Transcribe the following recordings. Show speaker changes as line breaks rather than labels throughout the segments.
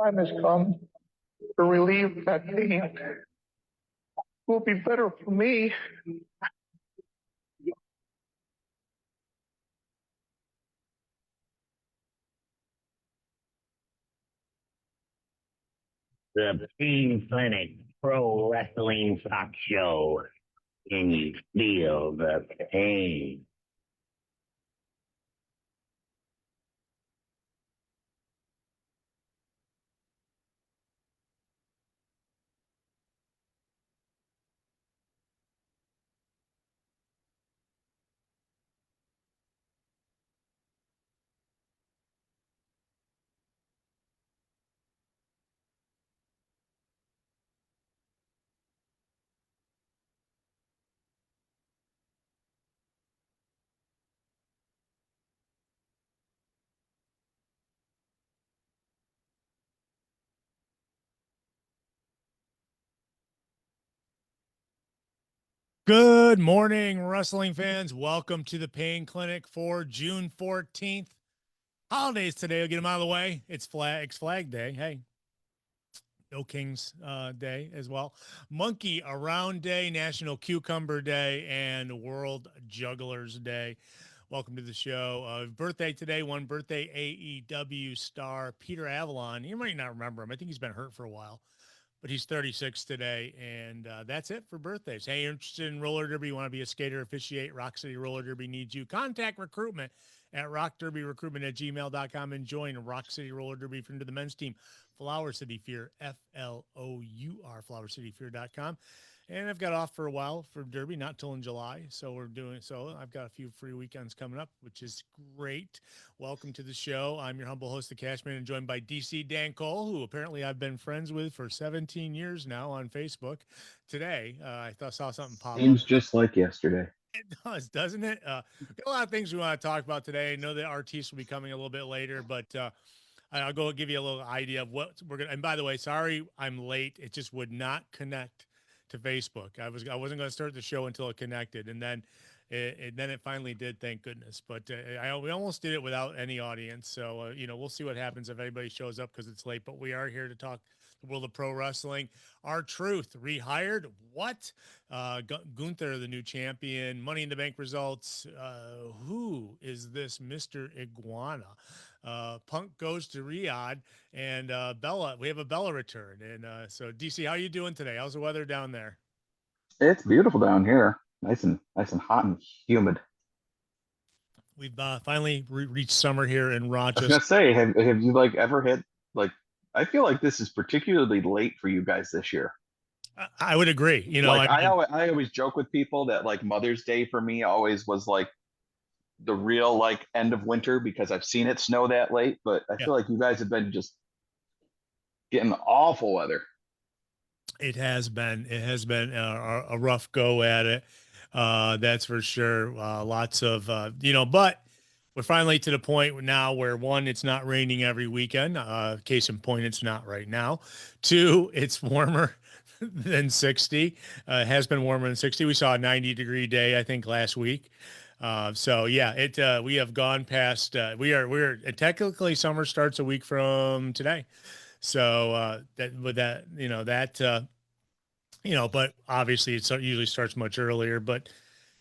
Time has come to relieve that pain. Will be better for me.
The Pain Clinic Pro Wrestling Talk Show. Can you feel the pain?
Good morning, wrestling fans. Welcome to the Pain Clinic for June 14th. Holidays today. I'll get them out of the way. It's Flag Day. Hey, No Kings Day as well. Monkey Around Day, National Cucumber Day, and World Jugglers Day. Welcome to the show. Birthday today, one birthday AEW star Peter Avalon. You might not remember him. I think he's been hurt for a while. But he's 36 today, and that's it for birthdays. Hey, you're interested in roller derby? You want to be a skater, officiate? Rock City Roller Derby needs you. Contact recruitment at rockderbyrecruitment@gmail.com and join Rock City Roller Derby for into the men's team. Flower City Fear, FLOUR, flowercityfear.com. And I've got off for a while for Derby, not till in July. So I've got a few free weekends coming up, which is great. Welcome to the show. I'm your humble host, the Cashman, and joined by DC Dan Cole, who apparently I've been friends with for 17 years now on Facebook. Today, saw something pop
Seems
up.
just like yesterday.
It does, doesn't it? Got a lot of things we want to talk about today. I know that Artiste will be coming a little bit later, but I'll go give you a little idea of what we're going to. And by the way, sorry I'm late. It just would not connect to Facebook. I wasn't going to start the show until it connected, and then it finally did. Thank goodness. But we almost did it without any audience. So we'll see what happens if anybody shows up because it's late. But we are here to talk the world of pro wrestling. R-Truth rehired. What? Gunther, the new champion. Money in the Bank results. Who is this Mr. Iguana? Punk goes to Riyadh, and Bella. We have a Bella return, and so DC, how are you doing today? How's the weather down there?
It's beautiful down here. Nice and hot and humid.
We've finally reached summer here in
I was
Rochester.
gonna say, have you like ever hit like I feel like this is particularly late for you guys this year.
I would agree.
Like I always joke with people that like Mother's Day for me always was like the real like end of winter because I've seen it snow that late, but I
Yeah,
feel like you guys have been just getting awful weather.
it has been. It has been a rough go at it. That's for sure. Lots of but we're finally to the point now where one, it's not raining every weekend. Case in point, it's not right now. Two, it's warmer than 60. It has been warmer than 60. We saw a 90-degree day, I think, last week. So yeah, we have gone past. We're technically summer starts a week from today. So but obviously it usually starts much earlier. But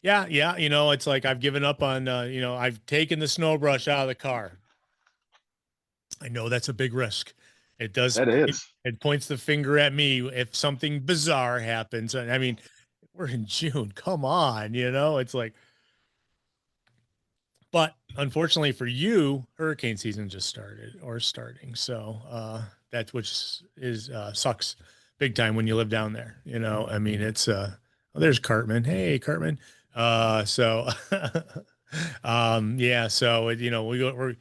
yeah, it's like I've given up on. I've taken the snow brush out of the car. I know that's a big risk. It does.
That is.
It points the finger at me if something bizarre happens. I mean, we're in June. Come on, it's like. But unfortunately for you, hurricane season just started or starting. So that's which is sucks big time when you live down there. I mean, it's there's Cartman. Hey, Cartman. So yeah, so we're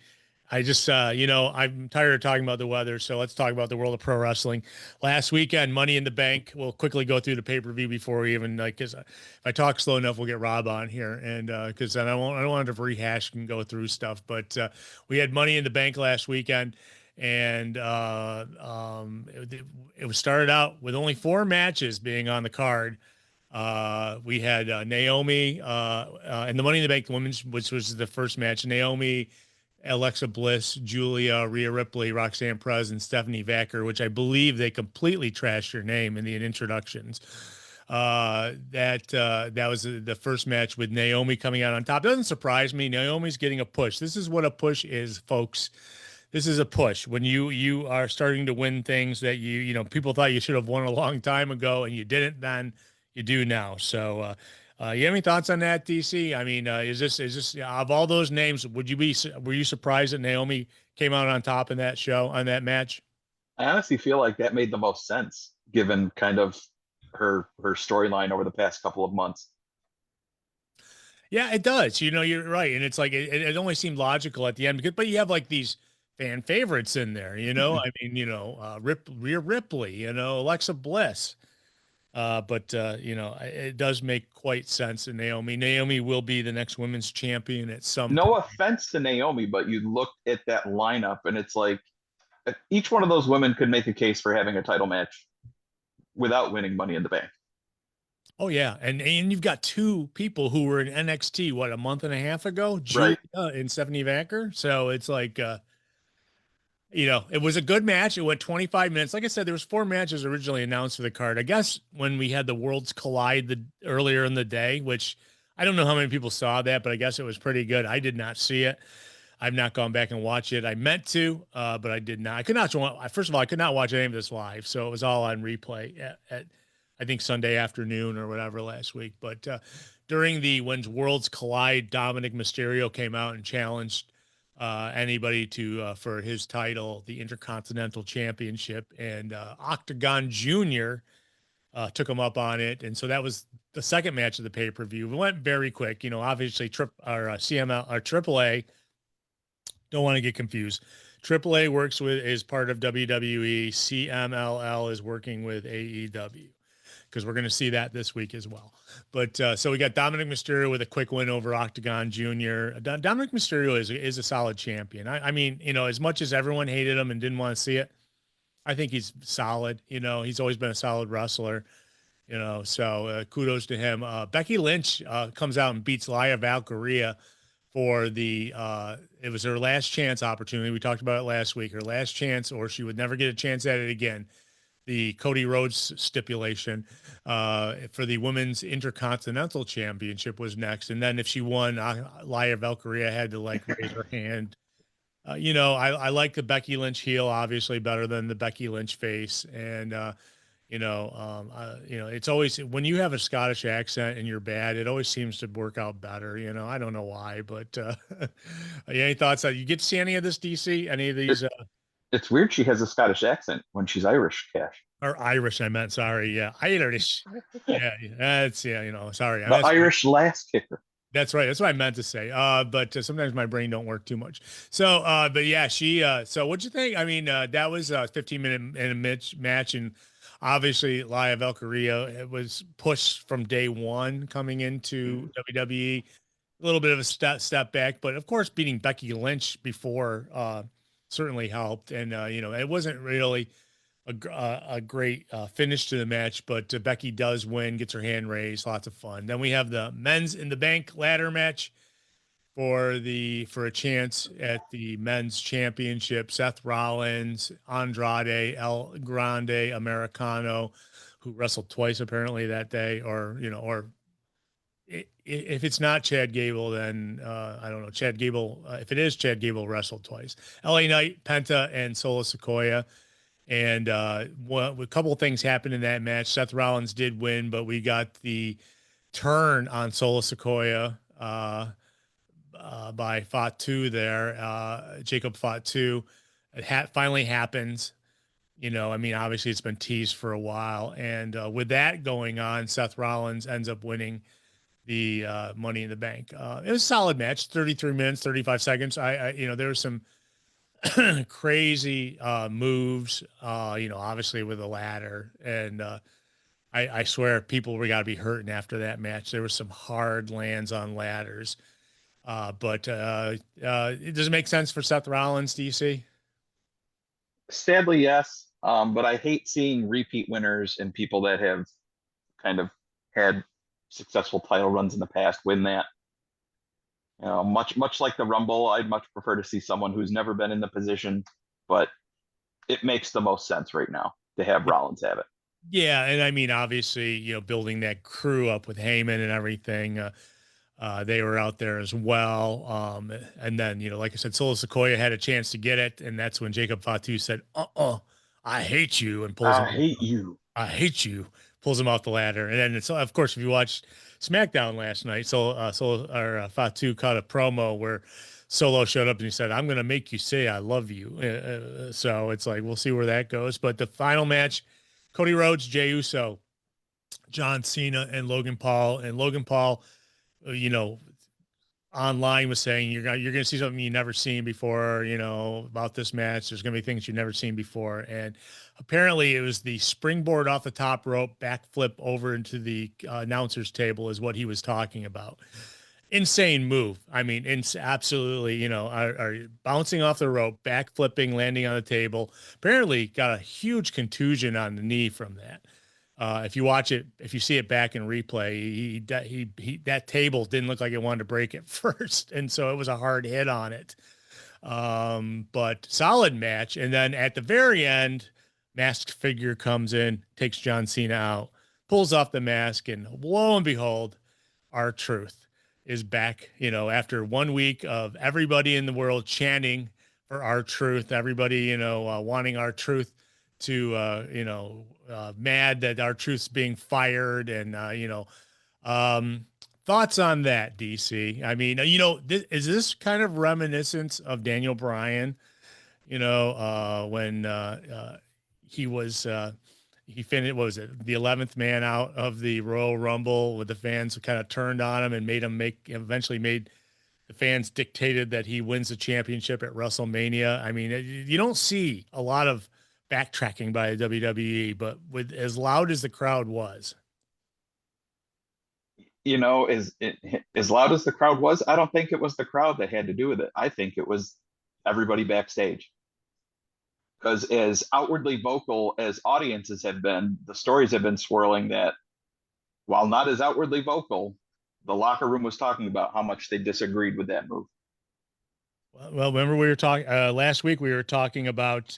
I just I'm tired of talking about the weather, so let's talk about the world of pro wrestling. Last weekend, Money in the Bank. We'll quickly go through the pay-per-view before we even because if I talk slow enough, we'll get Rob on here, and because then I don't want to rehash and go through stuff. But we had Money in the Bank last weekend, and it was started out with only 4 matches being on the card. We had Naomi and the Money in the Bank women's, which was the first match. Naomi Alexa Bliss, Julia, Rhea Ripley, Roxanne Perez, and Stephanie Vacker, which I believe they completely trashed her name in the introductions. That was the first match with Naomi coming out on top. Doesn't surprise me. Naomi's getting a push. This is what a push is, folks. This is a push when you are starting to win things that people thought you should have won a long time ago and you didn't then. You do now. So you have any thoughts on that, DC? I mean, is this of all those names, were you surprised that Naomi came out on top in that show, on that match?
I honestly feel like that made the most sense given kind of her storyline over the past couple of months.
Yeah, it does. You're right. And it's like it only seemed logical at the end but you have like these fan favorites in there, I mean, Rhea Ripley, Alexa Bliss. But it does make quite sense in Naomi. Naomi will be the next women's champion at some
No
point.
offense to Naomi, but you look at that lineup and it's like each one of those women could make a case for having a title match without winning Money in the Bank.
Oh yeah, and you've got two people who were in NXT what a month and a half ago, Julia
Right.
and Stephanie Vacker. So it's like it was a good match. It went 25 minutes. Like I said, there was 4 matches originally announced for the card. I guess when we had the Worlds Collide earlier in the day, which I don't know how many people saw that, but I guess it was pretty good. I did not see it. I've not gone back and watched it. I meant to, but I did not. I could not. First of all, I could not watch any of this live, so it was all on replay at I think Sunday afternoon or whatever last week. But during when Worlds Collide, Dominic Mysterio came out and challenged anybody to for his title, the Intercontinental Championship, and Octagon Junior took him up on it, and so that was the second match of the pay per view. It went very quick. Obviously, CML or AAA. Don't want to get confused. AAA is part of WWE. CMLL is working with AEW because we're going to see that this week as well. But so we got Dominic Mysterio with a quick win over Octagon Jr. Dominic Mysterio is a solid champion. I mean, as much as everyone hated him and didn't want to see it, I think he's solid. He's always been a solid wrestler. So kudos to him. Becky Lynch comes out and beats Lia Valkyria for it was her last chance opportunity. We talked about it last week. Her last chance, or she would never get a chance at it again. The Cody Rhodes stipulation for the Women's Intercontinental Championship was next. And then if she won, Lia Valkyria had to raise her hand. I like the Becky Lynch heel, obviously better than the Becky Lynch face. And, it's always when you have a Scottish accent and you're bad, it always seems to work out better. I don't know why, but any thoughts? You get to see any of this, DC? Any of these?
It's weird she has a Scottish accent when she's Irish, Cash.
Or Irish, I meant. Sorry, yeah, Irish. Yeah, that's sorry.
The Irish last kicker.
That's right. That's what I meant to say. But sometimes my brain don't work too much. So, but yeah, so what'd you think? I mean, that was a 15-minute match, and obviously Lia Valkyria, it was pushed from day one coming into WWE. A little bit of a step back, but of course, beating Becky Lynch before certainly helped. And it wasn't really a great finish to the match, but Becky does win, gets her hand raised, lots of fun. Then we have the Men's in the Bank ladder match for a chance at the men's championship. Seth Rollins, Andrade, El Grande Americano, who wrestled twice apparently that day, or if it's not Chad Gable, then I don't know. Chad Gable, if it is Chad Gable, wrestled twice. LA Knight, Penta, and Solo Sikoa. And a couple of things happened in that match. Seth Rollins did win, but we got the turn on Solo Sikoa by Fatu there. Jacob Fatu. It finally happens. I mean, obviously it's been teased for a while. And with that going on, Seth Rollins ends up winning the Money in the Bank. It was a solid match, 33 minutes, 35 seconds. There was some crazy moves, obviously with the ladder. And I swear people got to be hurting after that match. There were some hard lands on ladders. But it doesn't make sense for Seth Rollins, DC?
Sadly, yes. But I hate seeing repeat winners and people that have kind of had successful title runs in the past win that. You know, much like the Rumble, I'd much prefer to see someone who's never been in the position, but it makes the most sense right now to have Rollins have it.
Yeah, and I mean, obviously, building that crew up with Heyman and everything, they were out there as well. And then, like I said, Solo Sequoia had a chance to get it, and that's when Jacob Fatu said, I hate you," and pulls
I
him.
hate you.
I hate you. Pulls him off the ladder, and then it's of course if you watched SmackDown last night, Fatu caught a promo where Solo showed up and he said, "I'm going to make you say I love you." So it's like we'll see where that goes. But the final match, Cody Rhodes, Jey Uso, John Cena, and Logan Paul. And Logan Paul, online was saying you're gonna see something you've never seen before, about this match. There's gonna be things you've never seen before, and apparently it was the springboard off the top rope, backflip over into the announcer's table is what he was talking about. Insane move. I mean, it's absolutely, are bouncing off the rope, backflipping, landing on the table. Apparently got a huge contusion on the knee from that. If you watch it, if you see it back in replay, he that table didn't look like it wanted to break at first, and so it was a hard hit on it. But solid match, and then at the very end, masked figure comes in, takes John Cena out, pulls off the mask, and lo and behold, R-Truth is back. After 1 week of everybody in the world chanting for R-Truth, everybody wanting R-Truth to mad that R-Truth's being fired, and thoughts on that, DC? I mean, is this kind of reminiscence of Daniel Bryan, when he was he finished, what was it, the 11th man out of the Royal Rumble, with the fans kind of turned on him and eventually made the fans dictated that he wins the championship at WrestleMania. I mean, you don't see a lot of backtracking by the WWE, but with as loud as the crowd was.
As loud as the crowd was, I don't think it was the crowd that had to do with it. I think it was everybody backstage. Because as outwardly vocal as audiences have been, the stories have been swirling that while not as outwardly vocal, the locker room was talking about how much they disagreed with that move.
Well, remember we were talking last week, we were talking about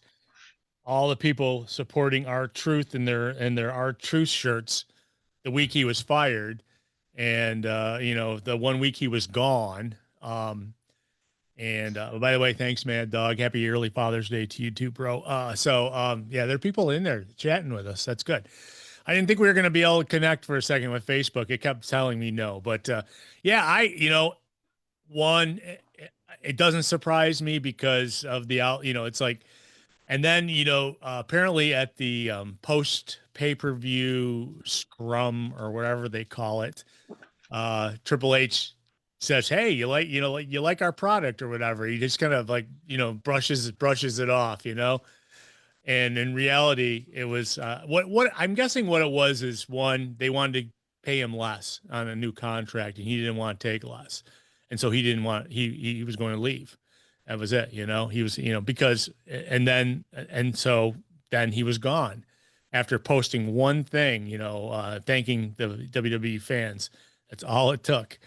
all the people supporting R-Truth in their R-Truth shirts the week he was fired. And, the 1 week he was gone. And by the way, thanks, Mad Dog. Happy early Father's Day to you too, bro. Yeah, there are people in there chatting with us. That's good. I didn't think we were going to be able to connect for a second with Facebook. It kept telling me no, but yeah, one, it doesn't surprise me because of it's like, and then, apparently at the post pay-per-view scrum or whatever they call it, Triple H says, "Hey, you like our product or whatever." He just kind of like, brushes it off, And in reality, it was what I'm guessing what it was is, one, they wanted to pay him less on a new contract, and he didn't want to take less, and so he was going to leave. That was it, He was, because so then he was gone after posting one thing, thanking the WWE fans. That's all it took.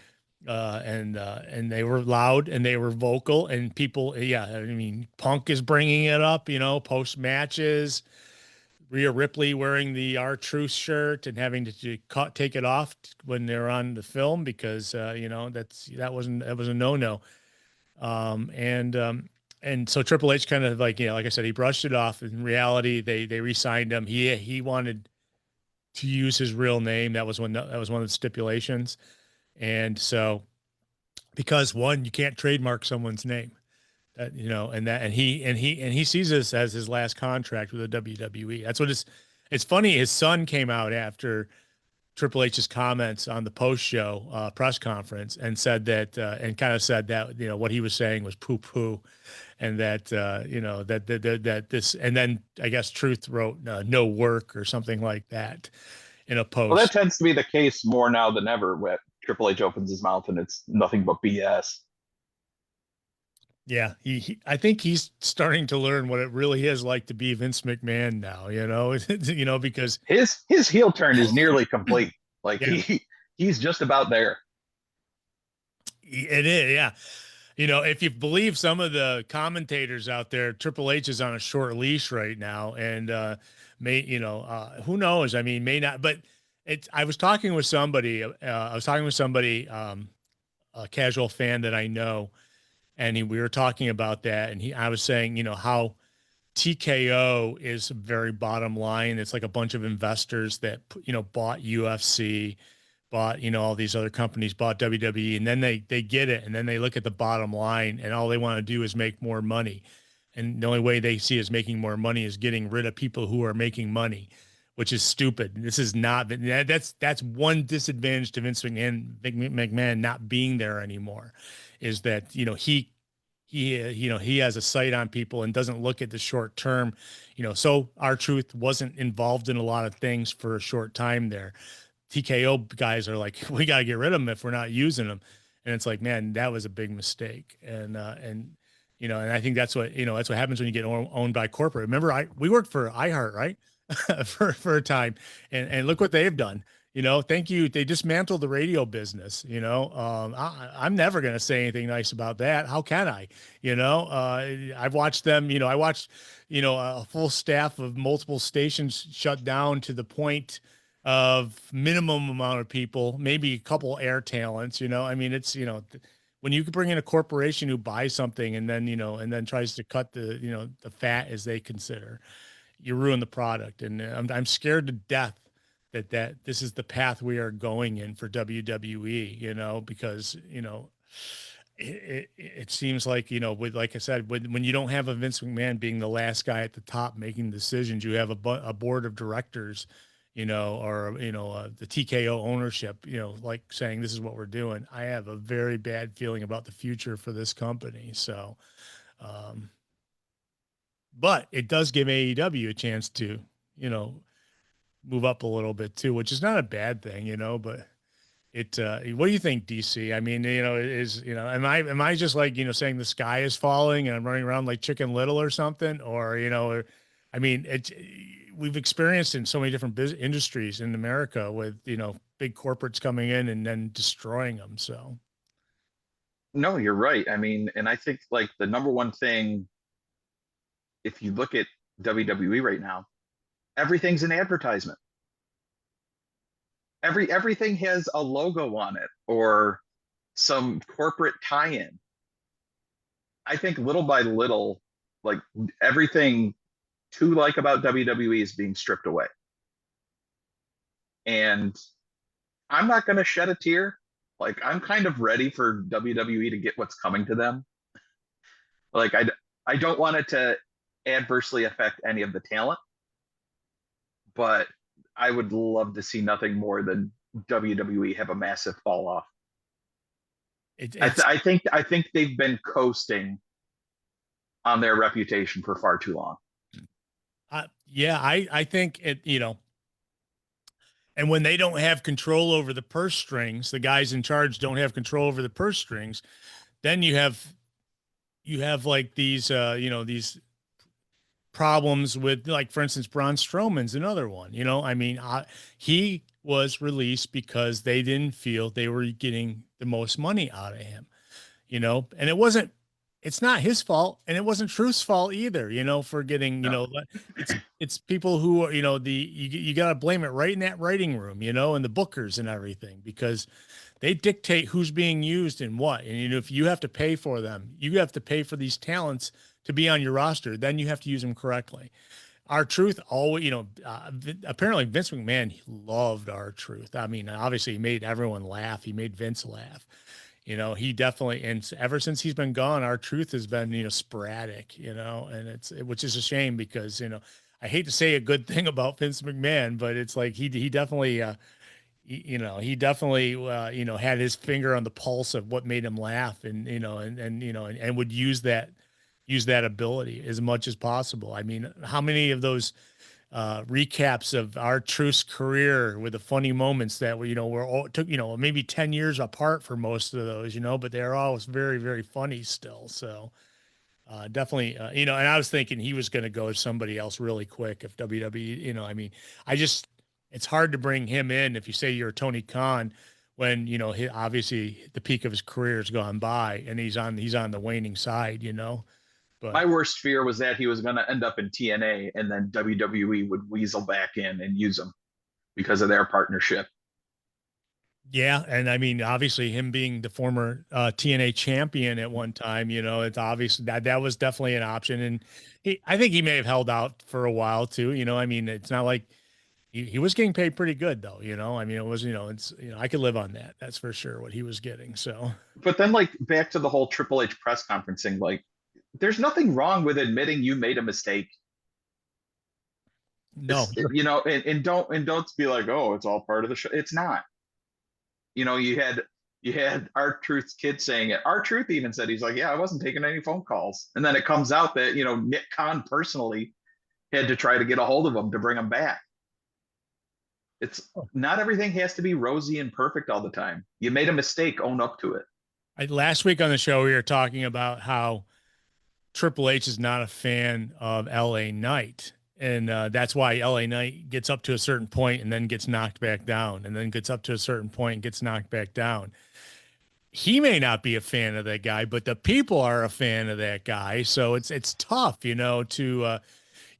And they were loud and they were vocal, and people, yeah, I mean, Punk is bringing it up, post matches, Rhea Ripley wearing the R-Truth shirt and having to take it off when they're on the film because, that was a no-no. And so Triple H kind of like, like I said, he brushed it off. In reality, they re-signed him. He wanted to use his real name. That was one of the stipulations. And so, because one, you can't trademark someone's name, and he sees this as his last contract with the WWE. That's what it's funny. His son came out after Triple H's comments on the post show press conference and said that, and kind of said that, what he was saying was poo poo, and that, that this, and then I guess Truth wrote no work or something like that in a post.
Well, that tends to be the case more now than ever when Triple H opens his mouth and it's nothing but BS.
Yeah, I think he's starting to learn what it really is like to be Vince McMahon now, because
his heel turn is nearly complete. Like
yeah.
he's just about there.
It is, yeah. You know, if you believe some of the commentators out there, Triple H is on a short leash right now, and who knows? I mean, may not. But it's. I was talking with somebody. A casual fan that I know, and we were talking about that, and I was saying, how TKO is very bottom line. It's like a bunch of investors that bought UFC, bought all these other companies, bought WWE, and then they get it, and then they look at the bottom line, and all they want to do is make more money, and the only way they see as making more money is getting rid of people who are making money, which is stupid. This is not that's one disadvantage to Vince McMahon not being there anymore, is that he has a sight on people and doesn't look at the short term. So R-Truth wasn't involved in a lot of things for a short time there. TKO guys are like, we got to get rid of them if we're not using them. And it's like, man, that was a big mistake. And I think that's what happens when you get owned by corporate. Remember, we worked for iHeart, right? for a time, and look what they've done. Thank you. They dismantled the radio business. I'm never going to say anything nice about that. How can I? I've watched them. I watched, a full staff of multiple stations shut down to the point of minimum amount of people, maybe a couple air talents. I mean, it's when you could bring in a corporation who buys something and then tries to cut the fat as they consider, you ruin the product. And I'm scared to death that this is the path we are going in for WWE, because, it seems like, like I said, when you don't have a Vince McMahon being the last guy at the top making decisions, you have a board of directors, or, the TKO ownership, like saying, this is what we're doing. I have a very bad feeling about the future for this company. So, but it does give AEW a chance to, move up a little bit too, which is not a bad thing, but what do you think, DC? I mean, am I just like, saying the sky is falling and I'm running around like Chicken Little or something? Or, I mean, we've experienced in so many different industries in America with, big corporates coming in and then destroying them. So.
No, you're right. I mean, and I think like the number one thing, if you look at WWE right now, everything's an advertisement. Everything has a logo on it or some corporate tie-in. I think little by little, like everything to like about WWE is being stripped away. And I'm not going to shed a tear. Like I'm kind of ready for WWE to get what's coming to them. Like I don't want it to adversely affect any of the talent, but I would love to see nothing more than WWE have a massive fall off. I think they've been coasting on their reputation for far too long.
I think it, and when they don't have control over the purse strings, the guys in charge don't have control over the purse strings, then you have like these, these problems with, like, for instance, Braun Strowman's another one. I mean, he was released because they didn't feel they were getting the most money out of him, and it's not his fault, and it wasn't Truth's fault either, for getting, it's people who are, you got to blame it right in that writing room, and the bookers and everything, because they dictate who's being used and what. And, if you have to pay for them, you have to pay for these talents to be on your roster, then you have to use them correctly. R-Truth always, apparently Vince McMahon loved R-Truth. I mean, obviously he made everyone laugh. He made Vince laugh. He definitely, and ever since he's been gone, R-Truth has been, sporadic, and which is a shame because, I hate to say a good thing about Vince McMahon, but it's like he definitely, he definitely, had his finger on the pulse of what made him laugh, and would use that ability as much as possible. I mean, how many of those recaps of R-Truth's career with the funny moments that took maybe 10 years apart for most of those, but they're always very, very funny still. So definitely, and I was thinking he was going to go to somebody else really quick if WWE, I mean, it's hard to bring him in if you say you're Tony Khan when, you know, obviously the peak of his career has gone by and he's on the waning side, you know. But
My worst fear was that he was going to end up in TNA and then WWE would weasel back in and use him because of their partnership.
yeah, and I mean, obviously, him being the former TNA champion at one time, you know, it's obvious that that was definitely an option, and I think he may have held out for a while too. You know, I mean, it's not like he was getting paid pretty good though. You know, I mean, it was, you know, it's, you know, I could live on that. That's for sure what he was getting. So
But then, like, back to the whole Triple H press conferencing, like, there's nothing wrong with admitting you made a mistake.
no,
You know, and don't be like, oh, it's all part of the show. It's not. You know, you had R-Truth's kid saying it. R-Truth even said, he's like, yeah, I wasn't taking any phone calls. And then it comes out that, you know, Nick Khan personally had to try to get a hold of him to bring him back. It's not everything has to be rosy and perfect all the time. You made a mistake, own up to it.
last week on the show we were talking about how Triple H is not a fan of LA Knight. And that's why LA Knight gets up to a certain point and then gets knocked back down, and then gets up to a certain point and gets knocked back down. He may not be a fan of that guy, but the people are a fan of that guy. So it's tough, you know, to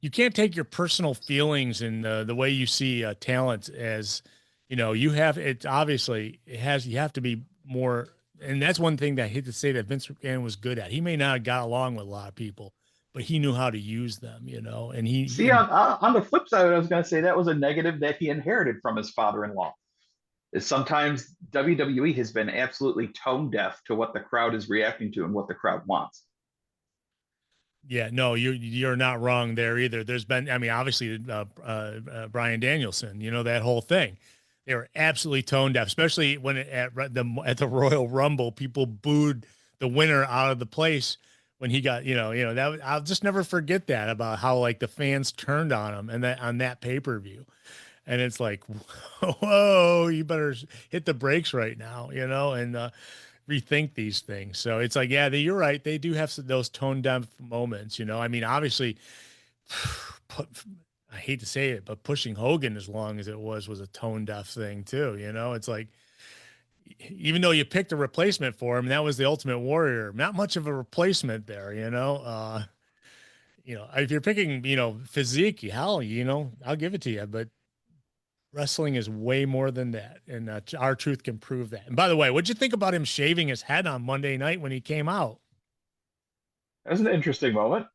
you can't take your personal feelings and the way you see talent as, you know, you have it. Obviously, it has, you have to be more. And that's one thing that I hate to say that Vince McMahon was good at. He may not have got along with a lot of people, but he knew how to use them, you know. And
See, on the flip side, I was going to say that was a negative that he inherited from his father-in-law. Is sometimes WWE has been absolutely tone deaf to what the crowd is reacting to and what the crowd wants.
yeah, no, you're not wrong there either. There's been, I mean, obviously, Brian Danielson, you know, that whole thing. They were absolutely tone deaf, especially when at the Royal Rumble, people booed the winner out of the place when he got, that I'll just never forget that, about how like the fans turned on him and that on that pay-per-view. And it's like, whoa, you better hit the brakes right now, you know, and rethink these things. So it's like, yeah, you're right. They do have those tone deaf moments, you know. I mean, obviously, I hate to say it, but pushing Hogan as long as it was a tone deaf thing too. You know, it's like, even though you picked a replacement for him, that was the Ultimate Warrior. Not much of a replacement there, you know. If you're picking, you know, physique, hell, you know, I'll give it to you, but wrestling is way more than that, and R-Truth can prove that. And by the way, what'd you think about him shaving his head on Monday night when he came out?
That's an interesting moment.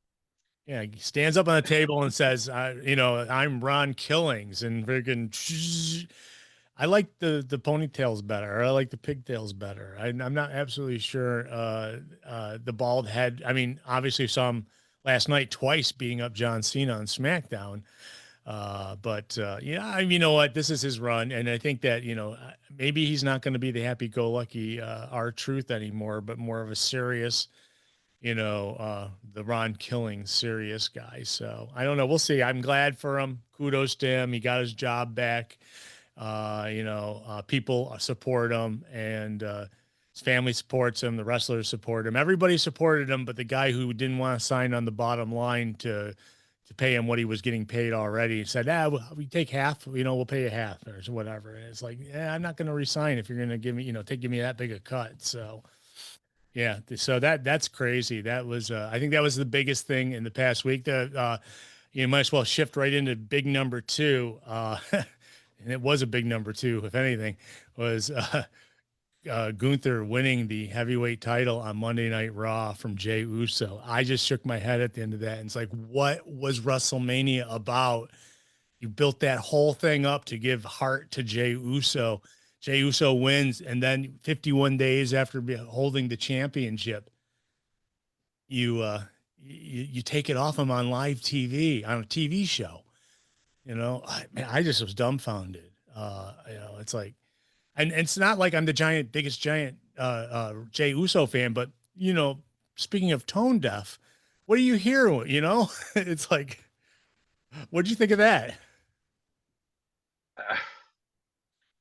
Yeah, he stands up on the table and says, I'm Ron Killings," and freaking. I like the ponytails better. I like the pigtails better. I'm not absolutely sure. The bald head. I mean, obviously saw him last night twice beating up John Cena on SmackDown. But yeah, you know what? This is his run, and I think that, you know, maybe he's not going to be the happy-go-lucky R-Truth anymore, but more of a serious, you know, the Ron Killing serious guy. So I don't know. We'll see. I'm glad for him. Kudos to him. He got his job back. People support him, and his family supports him. The wrestlers support him. Everybody supported him, but the guy who didn't want to sign on the bottom line to pay him what he was getting paid already said, we take half, you know, we'll pay you half or whatever. And it's like, yeah, I'm not going to resign if you're going to give me, you know, give me that big a cut. So yeah, so that's crazy. That was, I think that was the biggest thing in the past week. You might as well shift right into big number two. And it was a big number two, if anything, was Gunther winning the heavyweight title on Monday Night Raw from Jey Uso. I just shook my head at the end of that. And it's like, what was WrestleMania about? You built that whole thing up to give heart to Jey Uso. Jey Uso wins, and then 51 days after holding the championship, you take it off him on live TV, on a TV show. You know, I just was dumbfounded. It's like, and it's not like I'm the biggest giant Jey Uso fan, but, you know, speaking of tone deaf, what do you hear? You know, it's like, what do you think of that?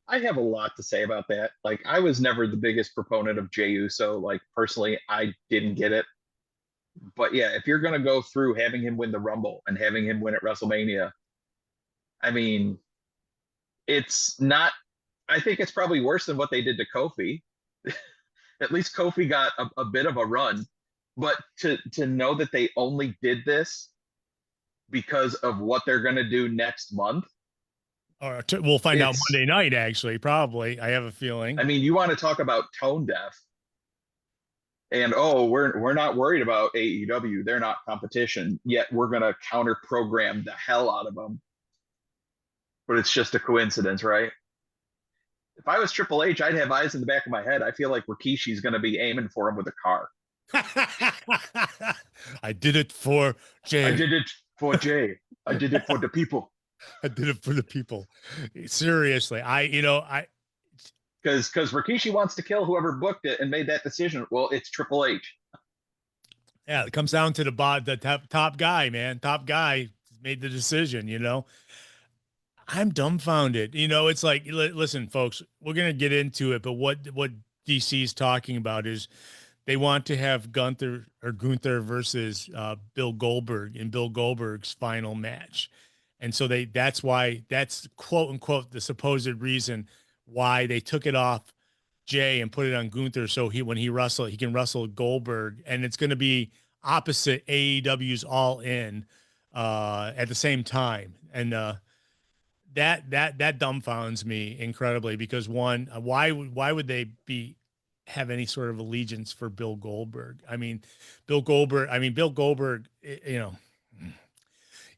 I have a lot to say about that. Like, I was never the biggest proponent of Jey Uso. Like, personally, I didn't get it. But yeah, if you're going to go through having him win the Rumble and having him win at WrestleMania, I mean, it's not I think it's probably worse than what they did to Kofi. At least Kofi got a bit of a run, but to know that they only did this because of what they're going to do next month.
Or we'll find out
It's,
Monday night, actually, probably. I have a feeling.
I mean, you want to talk about tone deaf. And oh, we're not worried about AEW. They're not competition. Yet we're going to counter program the hell out of them. But it's just a coincidence, right? If I was Triple H, I'd have eyes in the back of my head. I feel like Rikishi's going to be aiming for him with a car.
I did it for Jay.
I did it for Jay. I did it for the people.
I did it for the people. Seriously,
because Rikishi wants to kill whoever booked it and made that decision. Well, it's Triple H.
Yeah, it comes down to the top guy, man. Top guy made the decision, you know. I'm dumbfounded. You know, it's like, listen, folks, we're going to get into it, but what DC is talking about is they want to have Gunther versus Bill Goldberg in Bill Goldberg's final match. And so that's quote unquote the supposed reason why they took it off Jay and put it on Gunther. So when he can wrestle Goldberg, and it's going to be opposite AEW's All In at the same time. And that dumbfounds me incredibly, because one, why would they have any sort of allegiance for Bill Goldberg? I mean, Bill Goldberg,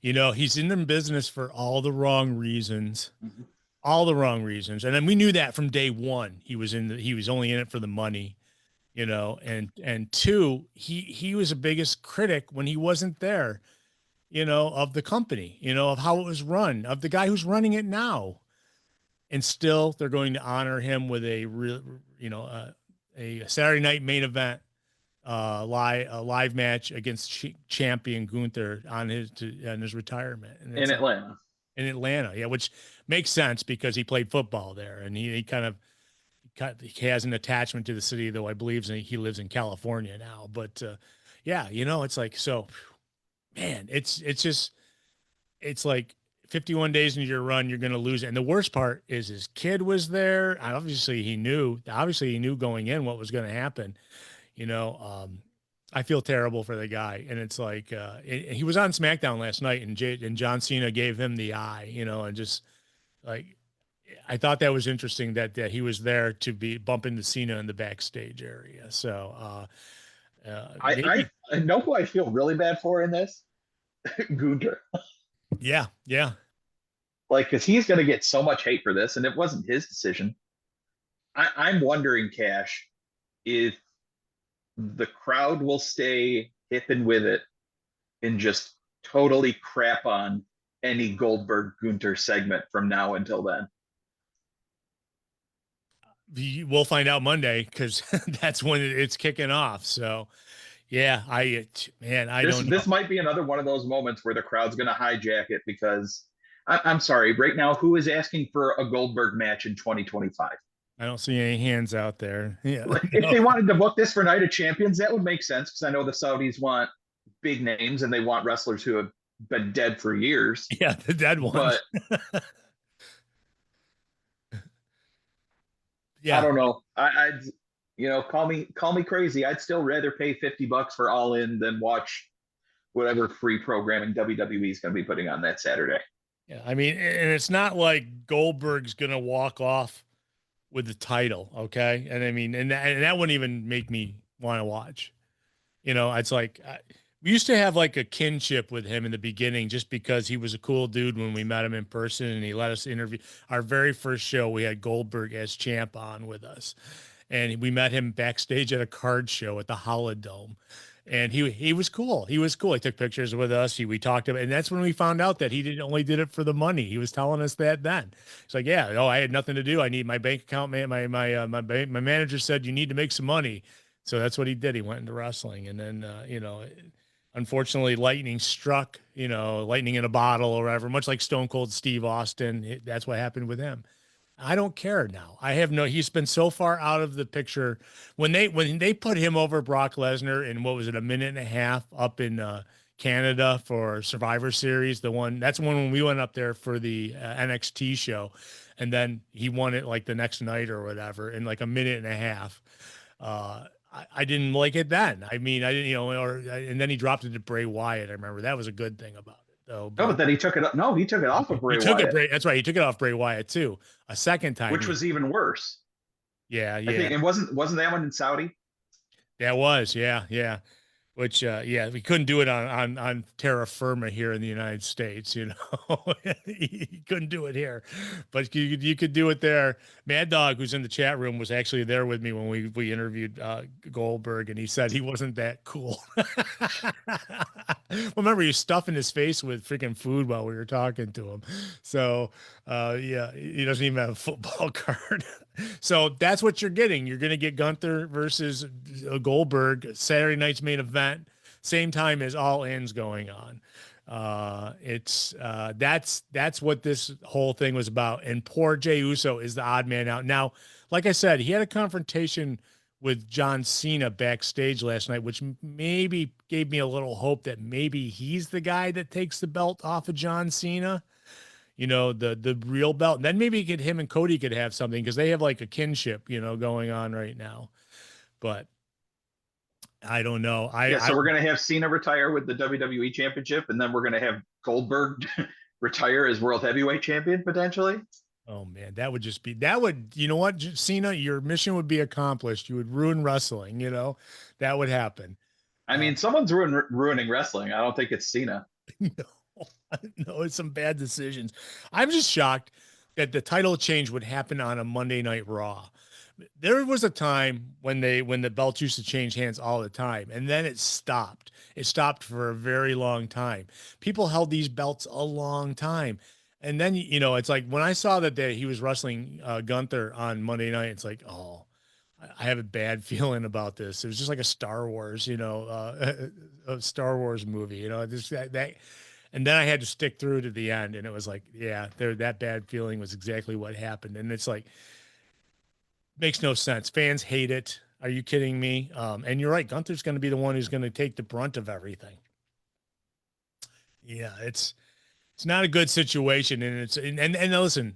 you know, he's in the business for all the wrong reasons.
Mm-hmm.
All the wrong reasons. And then we knew that from day one. He was only in it for the money, you know, and two, he was the biggest critic when he wasn't there, you know, of the company, you know, of how it was run, of the guy who's running it now. And still they're going to honor him with a real, you know, a Saturday night main event, live match against champion Gunther on his retirement
in Atlanta.
In Atlanta, yeah, which makes sense because he played football there, and he has an attachment to the city, though I believe he lives in California now. But yeah, you know, it's like, so, man, it's like 51 days into your run, you're going to lose it. And the worst part is his kid was there. Obviously he knew going in what was going to happen, you know. I feel terrible for the guy. And it's like, he was on SmackDown last night, and John Cena gave him the eye, you know, and just like, I thought that was interesting that he was there to be bumping into Cena in the backstage area. So,
I know who I feel really bad for in this. Gunther.
Yeah.
Like, because he's going to get so much hate for this, and it wasn't his decision. I'm wondering, Cash, if the crowd will stay hip and with it and just totally crap on any Goldberg Gunther segment from now until then.
We'll find out Monday, because that's when it's kicking off. So, yeah, don't know.
This might be another one of those moments where the crowd's going to hijack it, because I'm sorry, right now, who is asking for a Goldberg match in 2025?
I don't see any hands out there. Yeah.
If they wanted to book this for Night of Champions, that would make sense, because I know the Saudis want big names and they want wrestlers who have been dead for years.
Yeah, the dead ones.
But
yeah,
I don't know. I'd you know, call me crazy. I'd still rather pay $50 for All In than watch whatever free programming WWE is going to be putting on that Saturday.
Yeah, I mean, and it's not like Goldberg's gonna walk off with the title, okay? And I mean, and that wouldn't even make me want to watch. You know, it's like we used to have like a kinship with him in the beginning, just because he was a cool dude when we met him in person, and he let us interview. Our very first show, we had Goldberg as champ on with us, and we met him backstage at a card show at the Holodome. And he was cool. He was cool. He took pictures with us. We talked about, and that's when we found out that he only did it for the money. He was telling us that then. It's like, yeah, no, I had nothing to do. I need my bank account. My manager said you need to make some money, so that's what he did. He went into wrestling, and then you know, unfortunately, lightning struck. You know, lightning in a bottle or whatever. Much like Stone Cold Steve Austin, that's what happened with him. I don't care now. He's been so far out of the picture. When they put him over Brock Lesnar in, what was it, a minute and a half up in Canada for Survivor Series, that's the one when we went up there for the NXT show. and then he won it like the next night or whatever in like a minute and a half. I didn't like it then. I mean, I didn't, and then he dropped it to Bray Wyatt. I remember that was a good thing about it, though.
No, but then he took it. No, he took it off of Bray
he took
Wyatt,
That's right. He took it off Bray Wyatt too. A second time,
which was even worse.
yeah,
I think it wasn't that one in Saudi.
That was, yeah. Which, we couldn't do it on terra firma here in the United States. You couldn't do it here, but you could do it there. Mad Dog, who's in the chat room, was actually there with me when we interviewed Goldberg, and he said he wasn't that cool. Well, remember, he was stuffing his face with freaking food while we were talking to him. So, he doesn't even have a football card. So that's what you're getting. You're going to get Gunther versus Goldberg, Saturday night's main event, same time as All In's going on. That's what this whole thing was about. And poor Jey Uso is the odd man out. Now, like I said, he had a confrontation with John Cena backstage last night, which maybe gave me a little hope that maybe he's the guy that takes the belt off of John Cena. The real belt. And then maybe him and Cody could have something because they have like a kinship, going on right now. But I don't know.
So we're going to have Cena retire with the WWE Championship, and then we're going to have Goldberg retire as World Heavyweight Champion potentially.
Oh man, you know what, Cena, your mission would be accomplished. You would ruin wrestling, that would happen.
I mean, someone's ruining wrestling. I don't think it's Cena.
No, it's some bad decisions. I'm just shocked that the title change would happen on a Monday Night Raw. There was a time when the belts used to change hands all the time, and then it stopped. It stopped for a very long time. People held these belts a long time. And then, it's like when I saw that he was wrestling Gunther on Monday night, it's like, oh, I have a bad feeling about this. It was just like a Star Wars, a Star Wars movie, just that. And then I had to stick through to the end, and it was like, yeah, that bad feeling was exactly what happened. And it's like, makes no sense. Fans hate it. Are you kidding me? And you're right. Gunther's going to be the one who's going to take the brunt of everything. Yeah, it's not a good situation. And listen,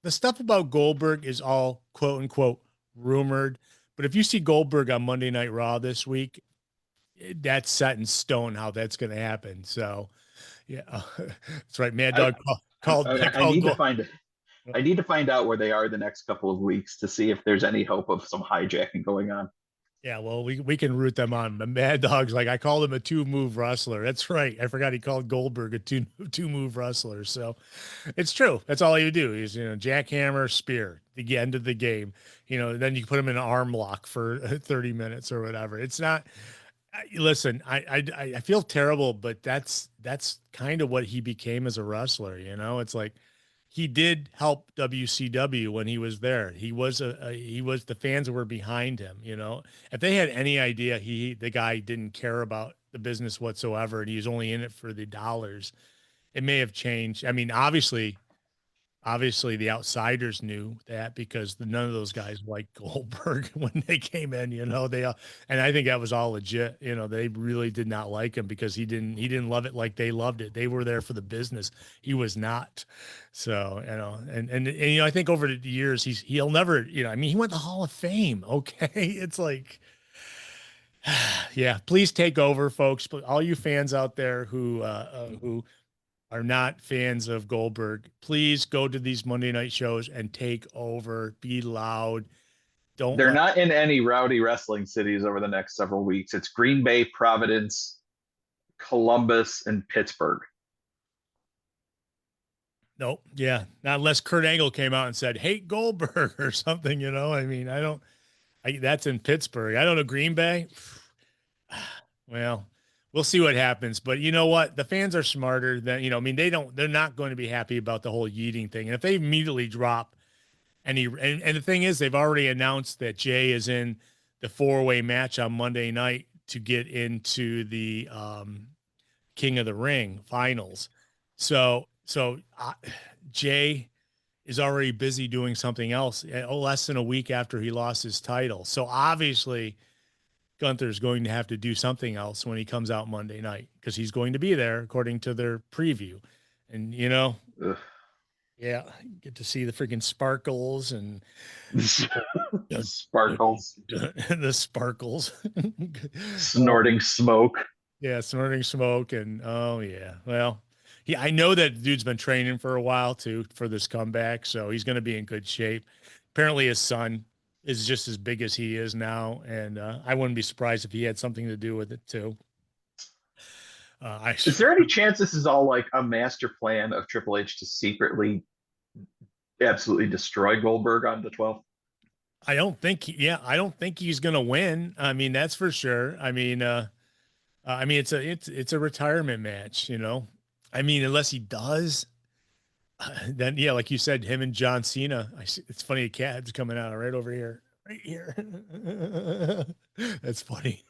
the stuff about Goldberg is all quote unquote rumored. But if you see Goldberg on Monday Night Raw this week, that's set in stone how that's going to happen. So, yeah, that's right. Mad Dog called.
I need to find out where they are the next couple of weeks to see if there's any hope of some hijacking going on.
Yeah, well, we can root them on. The Mad Dog's like, I called him a 2-move wrestler. That's right. I forgot he called Goldberg a two-move wrestler. So it's true. That's all you do. He's, jackhammer, spear, the end of the game. Then you put him in an arm lock for 30 minutes or whatever. It's not. Listen, I feel terrible, but that's kind of what he became as a wrestler. It's like he did help WCW when he was there. He was the fans were behind him. If they had any idea the guy didn't care about the business whatsoever and he was only in it for the dollars, it may have changed. I mean, obviously the outsiders knew that because none of those guys liked Goldberg when they came in, and I think that was all legit. They really did not like him because he didn't love it like they loved it. They were there for the business. He was not. So, and I think over the years, he'll never, he went to the Hall of Fame. Okay. It's like, yeah, please take over, folks. But all you fans out there who are not fans of Goldberg, please go to these Monday night shows and take over. Be loud.
They're not in any rowdy wrestling cities over the next several weeks. It's Green Bay, Providence, Columbus, and Pittsburgh.
Nope. Yeah. Not unless Kurt Angle came out and said, hate Goldberg or something, I mean, that's in Pittsburgh. I don't know. Green Bay. Well, we'll see what happens, but you know what? The fans are smarter than, they're not going to be happy about the whole yeeting thing. And if they immediately drop and the thing is, they've already announced that Jay is in the 4-way match on Monday night to get into the King of the Ring finals. So Jay is already busy doing something else less than a week after he lost his title. So obviously Gunther's going to have to do something else when he comes out Monday night because he's going to be there according to their preview. And,
Ugh.
Yeah, get to see the freaking sparkles and
Sparkles,
the sparkles.
snorting smoke.
Yeah, snorting smoke and oh yeah. Well, I know that the dude's been training for a while too for this comeback, so he's going to be in good shape. Apparently, his son is just as big as he is now, and I wouldn't be surprised if he had something to do with it too.
Is there any chance this is all like a master plan of Triple H to secretly absolutely destroy Goldberg on the 12th?
I don't think, I don't think he's going to win. I mean, that's for sure. I mean, it's a retirement match, you know. I mean, unless he does, then yeah, like you said, him and John Cena. It's funny, a cat's coming out right over here, right here. That's funny.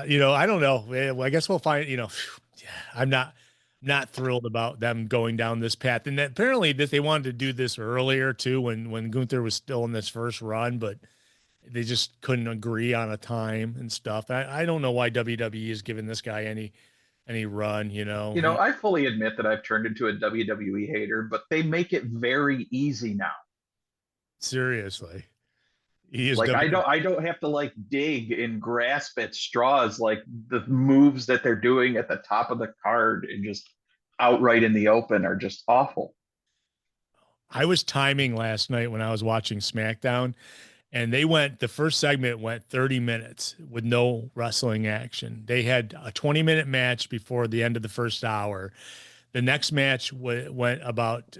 You know, I don't know. Well, I guess we'll find. You know, yeah, I'm not thrilled about them going down this path, and that apparently that they wanted to do this earlier too, when Gunther was still in this first run, but they just couldn't agree on a time and stuff. I don't know why WWE is giving this guy any run, you know.
I fully admit that I've turned into a WWE hater, but they make it very easy now.
Seriously. He is
like I don't have to like dig and grasp at straws like the moves that they're doing at the top of the card and just outright in the open are just awful.
I was timing last night when I was watching SmackDown, and the first segment went 30 minutes with no wrestling action. They had a 20-minute match before the end of the first hour. The next match went about,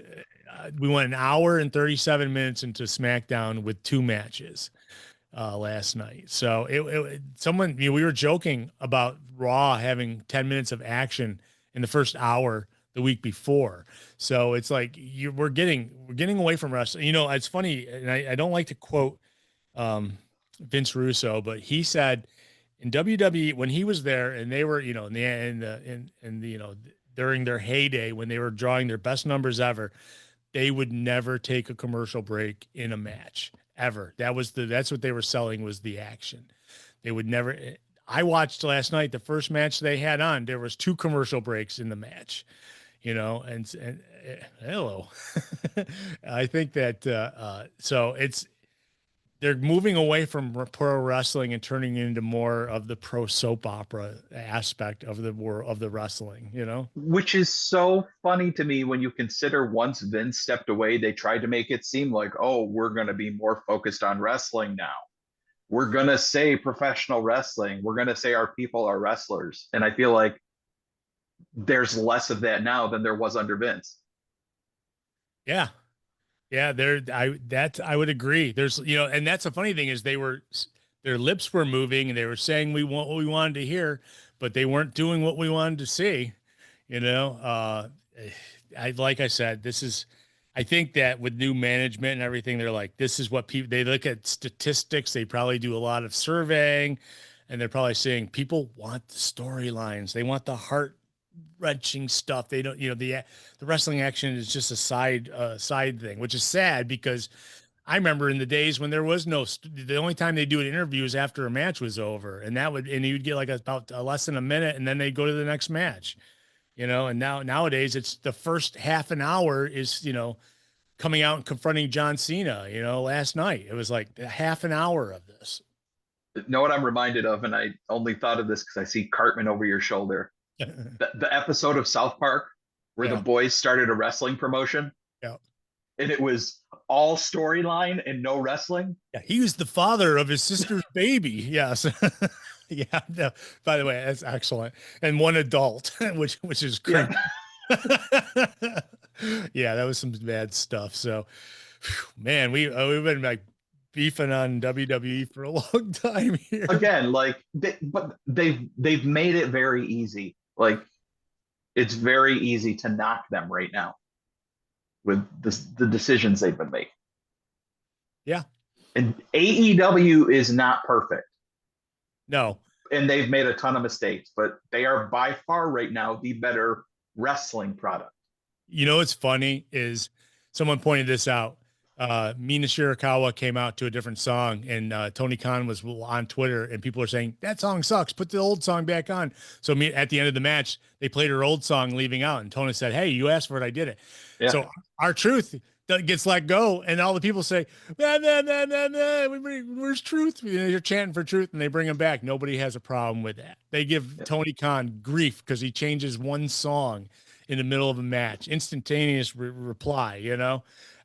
we went an hour and 37 minutes into SmackDown with 2 matches last night. So we were joking about Raw having 10 minutes of action in the first hour the week before. So it's like we're getting away from wrestling. You know, it's funny, and I don't like to quote Vince Russo, but he said in WWE when he was there and they were, you know, during their heyday when they were drawing their best numbers ever, they would never take a commercial break in a match ever. That's what they were selling, was the action. They would never. I watched last night the first match they had on. There was 2 commercial breaks in the match, you know, and hello. I think that so they're moving away from pro wrestling and turning it into more of the pro soap opera aspect of the wrestling, you know,
which is so funny to me when you consider once Vince stepped away, they tried to make it seem like, oh, we're going to be more focused on wrestling now. We're going to say professional wrestling. We're going to say our people are wrestlers. And I feel like there's less of that now than there was under Vince.
Yeah. Yeah, I would agree. There's, you know, and that's the funny thing is their lips were moving and they were saying what we wanted to hear, but they weren't doing what we wanted to see. You know, like I said, I think that with new management and everything, they're like, this is what they look at statistics. They probably do a lot of surveying, and they're probably saying people want the storylines. They want the heart wrenching stuff. They don't, you know, the wrestling action is just a side thing, which is sad because I remember in the days when there was the only time they do an interview is after a match was over, and you'd get like about less than a minute, and then they go to the next match, you know. And nowadays it's the first half an hour is, you know, coming out and confronting John Cena. You know, last night it was like half an hour of this.
You know what I'm reminded of, and I only thought of this because I see Cartman over your shoulder. The episode of South Park where the boys started a wrestling promotion.
Yeah.
And it was all storyline and no wrestling.
Yeah, he was the father of his sister's baby. Yes. Yeah. No, by the way, that's excellent. And one adult, which is great. Yeah. Yeah, that was some bad stuff. So, man, we've been like beefing on WWE for a long time here.
Again, like they've made it very easy. Like it's very easy to knock them right now with the decisions they've been making.
Yeah.
And AEW is not perfect.
No.
And they've made a ton of mistakes, but they are by far right now the better wrestling product.
You know what's funny is someone pointed this out. Mina Shirakawa came out to a different song, and Tony Khan was on Twitter, and people are saying that song sucks. Put the old song back on. So at the end of the match, they played her old song, leaving out, and Tony said, "Hey, you asked for it, I did it."
Yeah.
So R-Truth gets let go, and all the people say, nah, nah, nah, nah, nah, where's Truth? They're chanting for Truth, and they bring him back. Nobody has a problem with that. They give Tony Khan grief because he changes one song in the middle of a match. Instantaneous reply,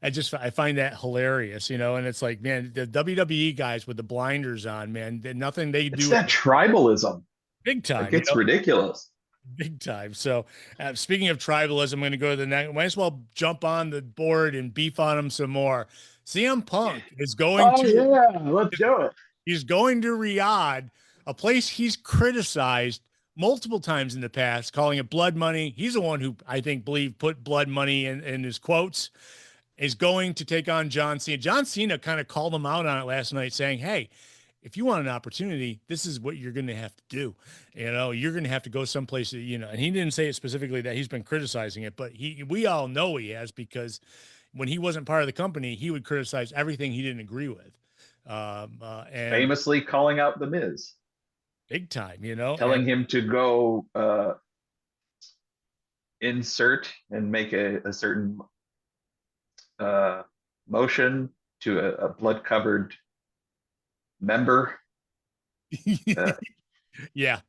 I find that hilarious, and it's like, man, the WWE guys with the blinders on, man, nothing they
It's
do
that tribalism.
big time.
Like, it's ridiculous.
Big time. So, speaking of tribalism, I'm going to go to the next. Might as well jump on the board and beef on him some more. CM Punk is going
Let's do it.
He's going to Riyadh, a place he's criticized multiple times in the past, calling it blood money. He's the one who I think put blood money in his quotes. Is going to take on John Cena. John Cena kind of called him out on it last night, saying, "Hey, if you want an opportunity, this is what you're going to have to do. You're going to have to go someplace that, and he didn't say it specifically that he's been criticizing it, but we all know he has, because when he wasn't part of the company, he would criticize everything he didn't agree with. And
Famously calling out The Miz.
Big time,
telling him to go insert and make a certain motion to a blood-covered member.
Yeah.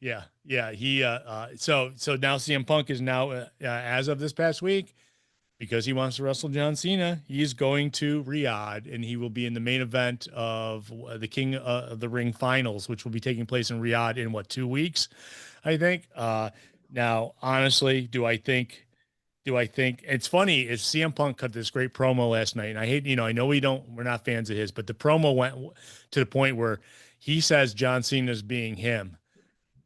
He so now CM Punk is now as of this past week, because he wants to wrestle John Cena, he's going to Riyadh, and he will be in the main event of the King of the Ring finals, which will be taking place in Riyadh in 2 weeks, I think. Now, honestly, do I think it's funny is CM Punk cut this great promo last night, and I hate, I know we're not fans of his, but the promo went to the point where he says John Cena's being him,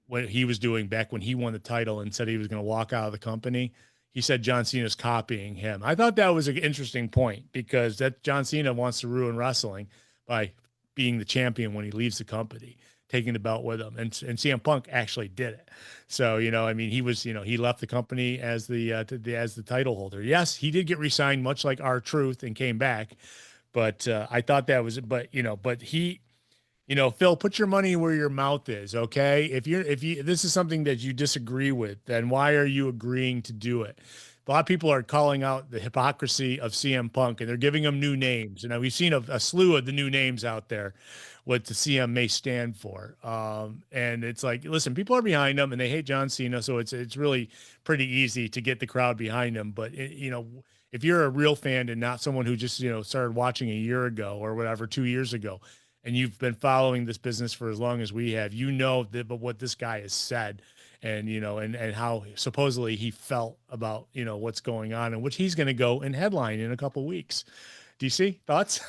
what he was doing back when he won the title and said he was going to walk out of the company. He said John Cena's copying him. I thought that was an interesting point, because that John Cena wants to ruin wrestling by being the champion when he leaves the company, taking the belt with him. And CM Punk actually did it. So, he was, he left the company as the title holder. Yes, he did get re-signed, much like R-Truth, and came back. But I thought that was, but he, Phil, put your money where your mouth is. Okay. If this is something that you disagree with, then why are you agreeing to do it? A lot of people are calling out the hypocrisy of CM Punk, and they're giving him new names. And we've seen a slew of the new names out there, what the CM may stand for. And it's like, listen, people are behind him and they hate John Cena. So it's really pretty easy to get the crowd behind him. But if you're a real fan and not someone who just, started watching a year ago or whatever, 2 years ago, and you've been following this business for as long as we have, but what this guy has said, and, and how supposedly he felt about, what's going on, and which he's going to go and headline in a couple of weeks. DC, thoughts?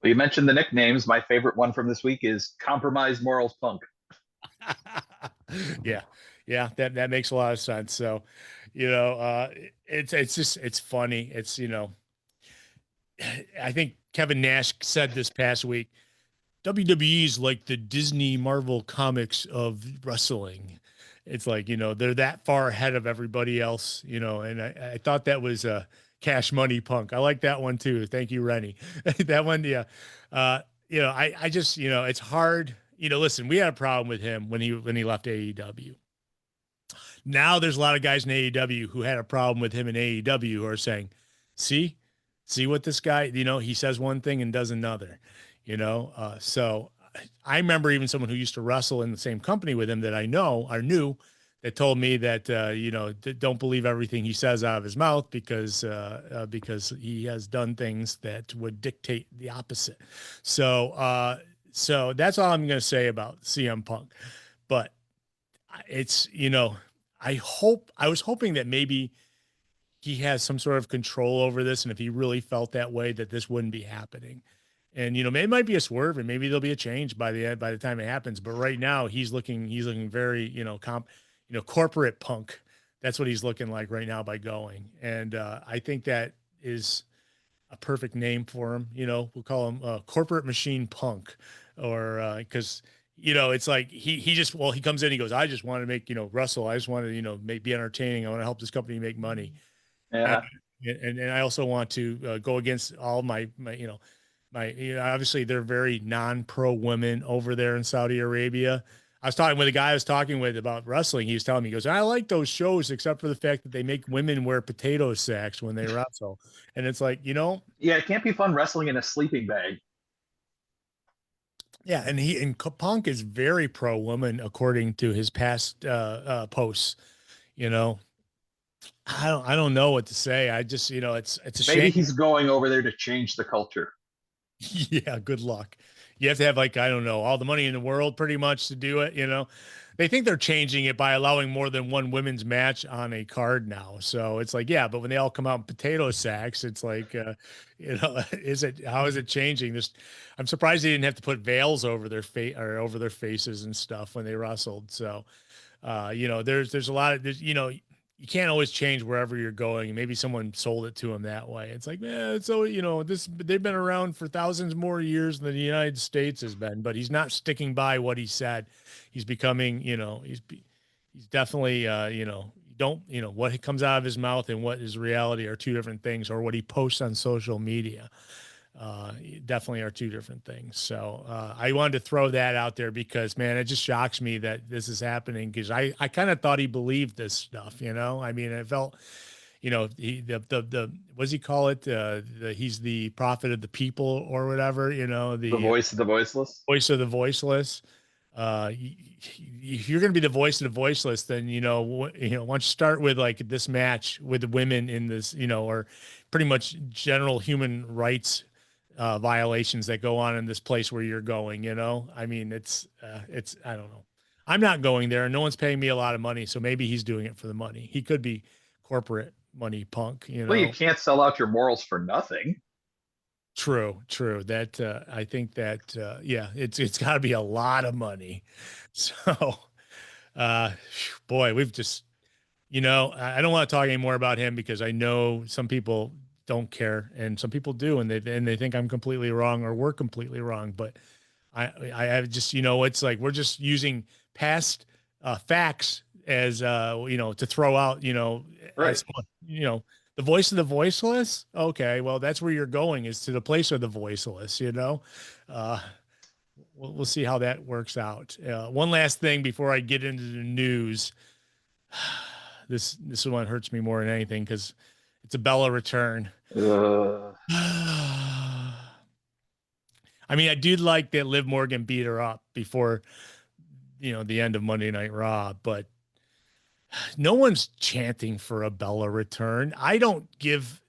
Well, you mentioned the nicknames. My favorite one from this week is Compromise Morals Punk.
Yeah, that makes a lot of sense. So, it's funny. It's, I think Kevin Nash said this past week, WWE is like the Disney Marvel comics of wrestling. It's like, they're that far ahead of everybody else, and I thought that was Cash Money Punk. I like that one too. Thank you, Rennie. That one. Yeah. I just, it's hard, listen, we had a problem with him when he left AEW. Now there's a lot of guys in AEW who had a problem with him in AEW who are saying, see what this guy, he says one thing and does another, so I remember even someone who used to wrestle in the same company with him that I knew that told me that, don't believe everything he says out of his mouth, because he has done things that would dictate the opposite. So that's all I'm going to say about CM Punk, but it's, I was hoping that maybe he has some sort of control over this. And if he really felt that way, that this wouldn't be happening. And, it might be a swerve, and maybe there'll be a change by the time it happens. But right now he's looking very, corporate Punk. That's what he's looking like right now by going. And I think that is a perfect name for him. We'll call him Corporate Machine Punk, or because, it's like he comes in, he goes, I just want to make, wrestle. I just want to, be entertaining. I want to help this company make money.
Yeah.
And I also want to go against all my obviously they're very non-pro women over there in Saudi Arabia. I was talking with a guy I was talking with about wrestling. He was telling me, he goes, I like those shows except for the fact that they make women wear potato sacks when they wrestle. And it's like,
Yeah, it can't be fun wrestling in a sleeping bag.
yeah. And Punk is very pro woman according to his past posts, you know. I don't know what to say. I just, it's a
Maybe
shame.
he's going over there to change the culture.
Yeah, good luck. You have to have, like, I don't know, all the money in the world pretty much to do it, They think they're changing it by allowing more than one women's match on a card now. So it's like, yeah, but when they all come out in potato sacks, it's like, how is it changing this? I'm surprised they didn't have to put veils over their face or over their faces and stuff when they wrestled. So, there's a lot of, you can't always change wherever you're going. And maybe someone sold it to him that way. It's like, so, they've been around for thousands more years than the United States has been, but he's not sticking by what he said. He's becoming, he's definitely, what comes out of his mouth and what is reality are two different things, or what he posts on social media. Definitely are two different things. So I wanted to throw that out there because, man, it just shocks me that this is happening, because I kind of thought he believed this stuff, I mean, it felt, the what does he call it? He's the prophet of the people or whatever,
The voice of the voiceless.
voice of the voiceless. If you're going to be the voice of the voiceless, then, why don't you start with like this match with the women in this, or pretty much general human rights violations that go on in this place where you're going, I mean, it's I don't know. I'm not going there, and no one's paying me a lot of money. So maybe he's doing it for the money. He could be corporate money Punk,
Well, you can't sell out your morals for nothing.
True. That I think that yeah, it's got to be a lot of money. So, boy, we've just, I don't want to talk anymore about him because I know some people don't care and some people do, and they think I'm completely wrong or we're completely wrong. But I have just, it's like we're just using past facts as to throw out,
Right.
as, the voice of the voiceless. Okay, well, that's where you're going, is to the place of the voiceless. We'll see how that works out. One last thing before I get into the news. This one hurts me more than anything because it's a Bella return. I mean, I do like that Liv Morgan beat her up before, the end of Monday Night Raw, but no one's chanting for a Bella return. I don't give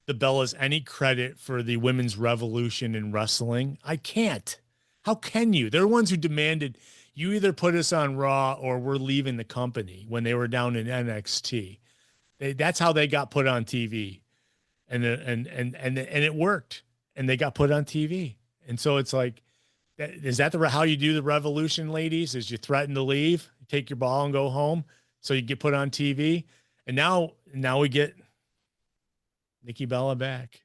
the Bellas any credit for the women's revolution in wrestling. I can't. How can you? They're the ones who demanded you either put us on Raw or we're leaving the company when they were down in NXT. That's how they got put on TV. And it worked, and they got put on TV. And so it's like, is that how you do the revolution, ladies? Is you threaten to leave, take your ball and go home, so you get put on TV? And now we get Nikki Bella back.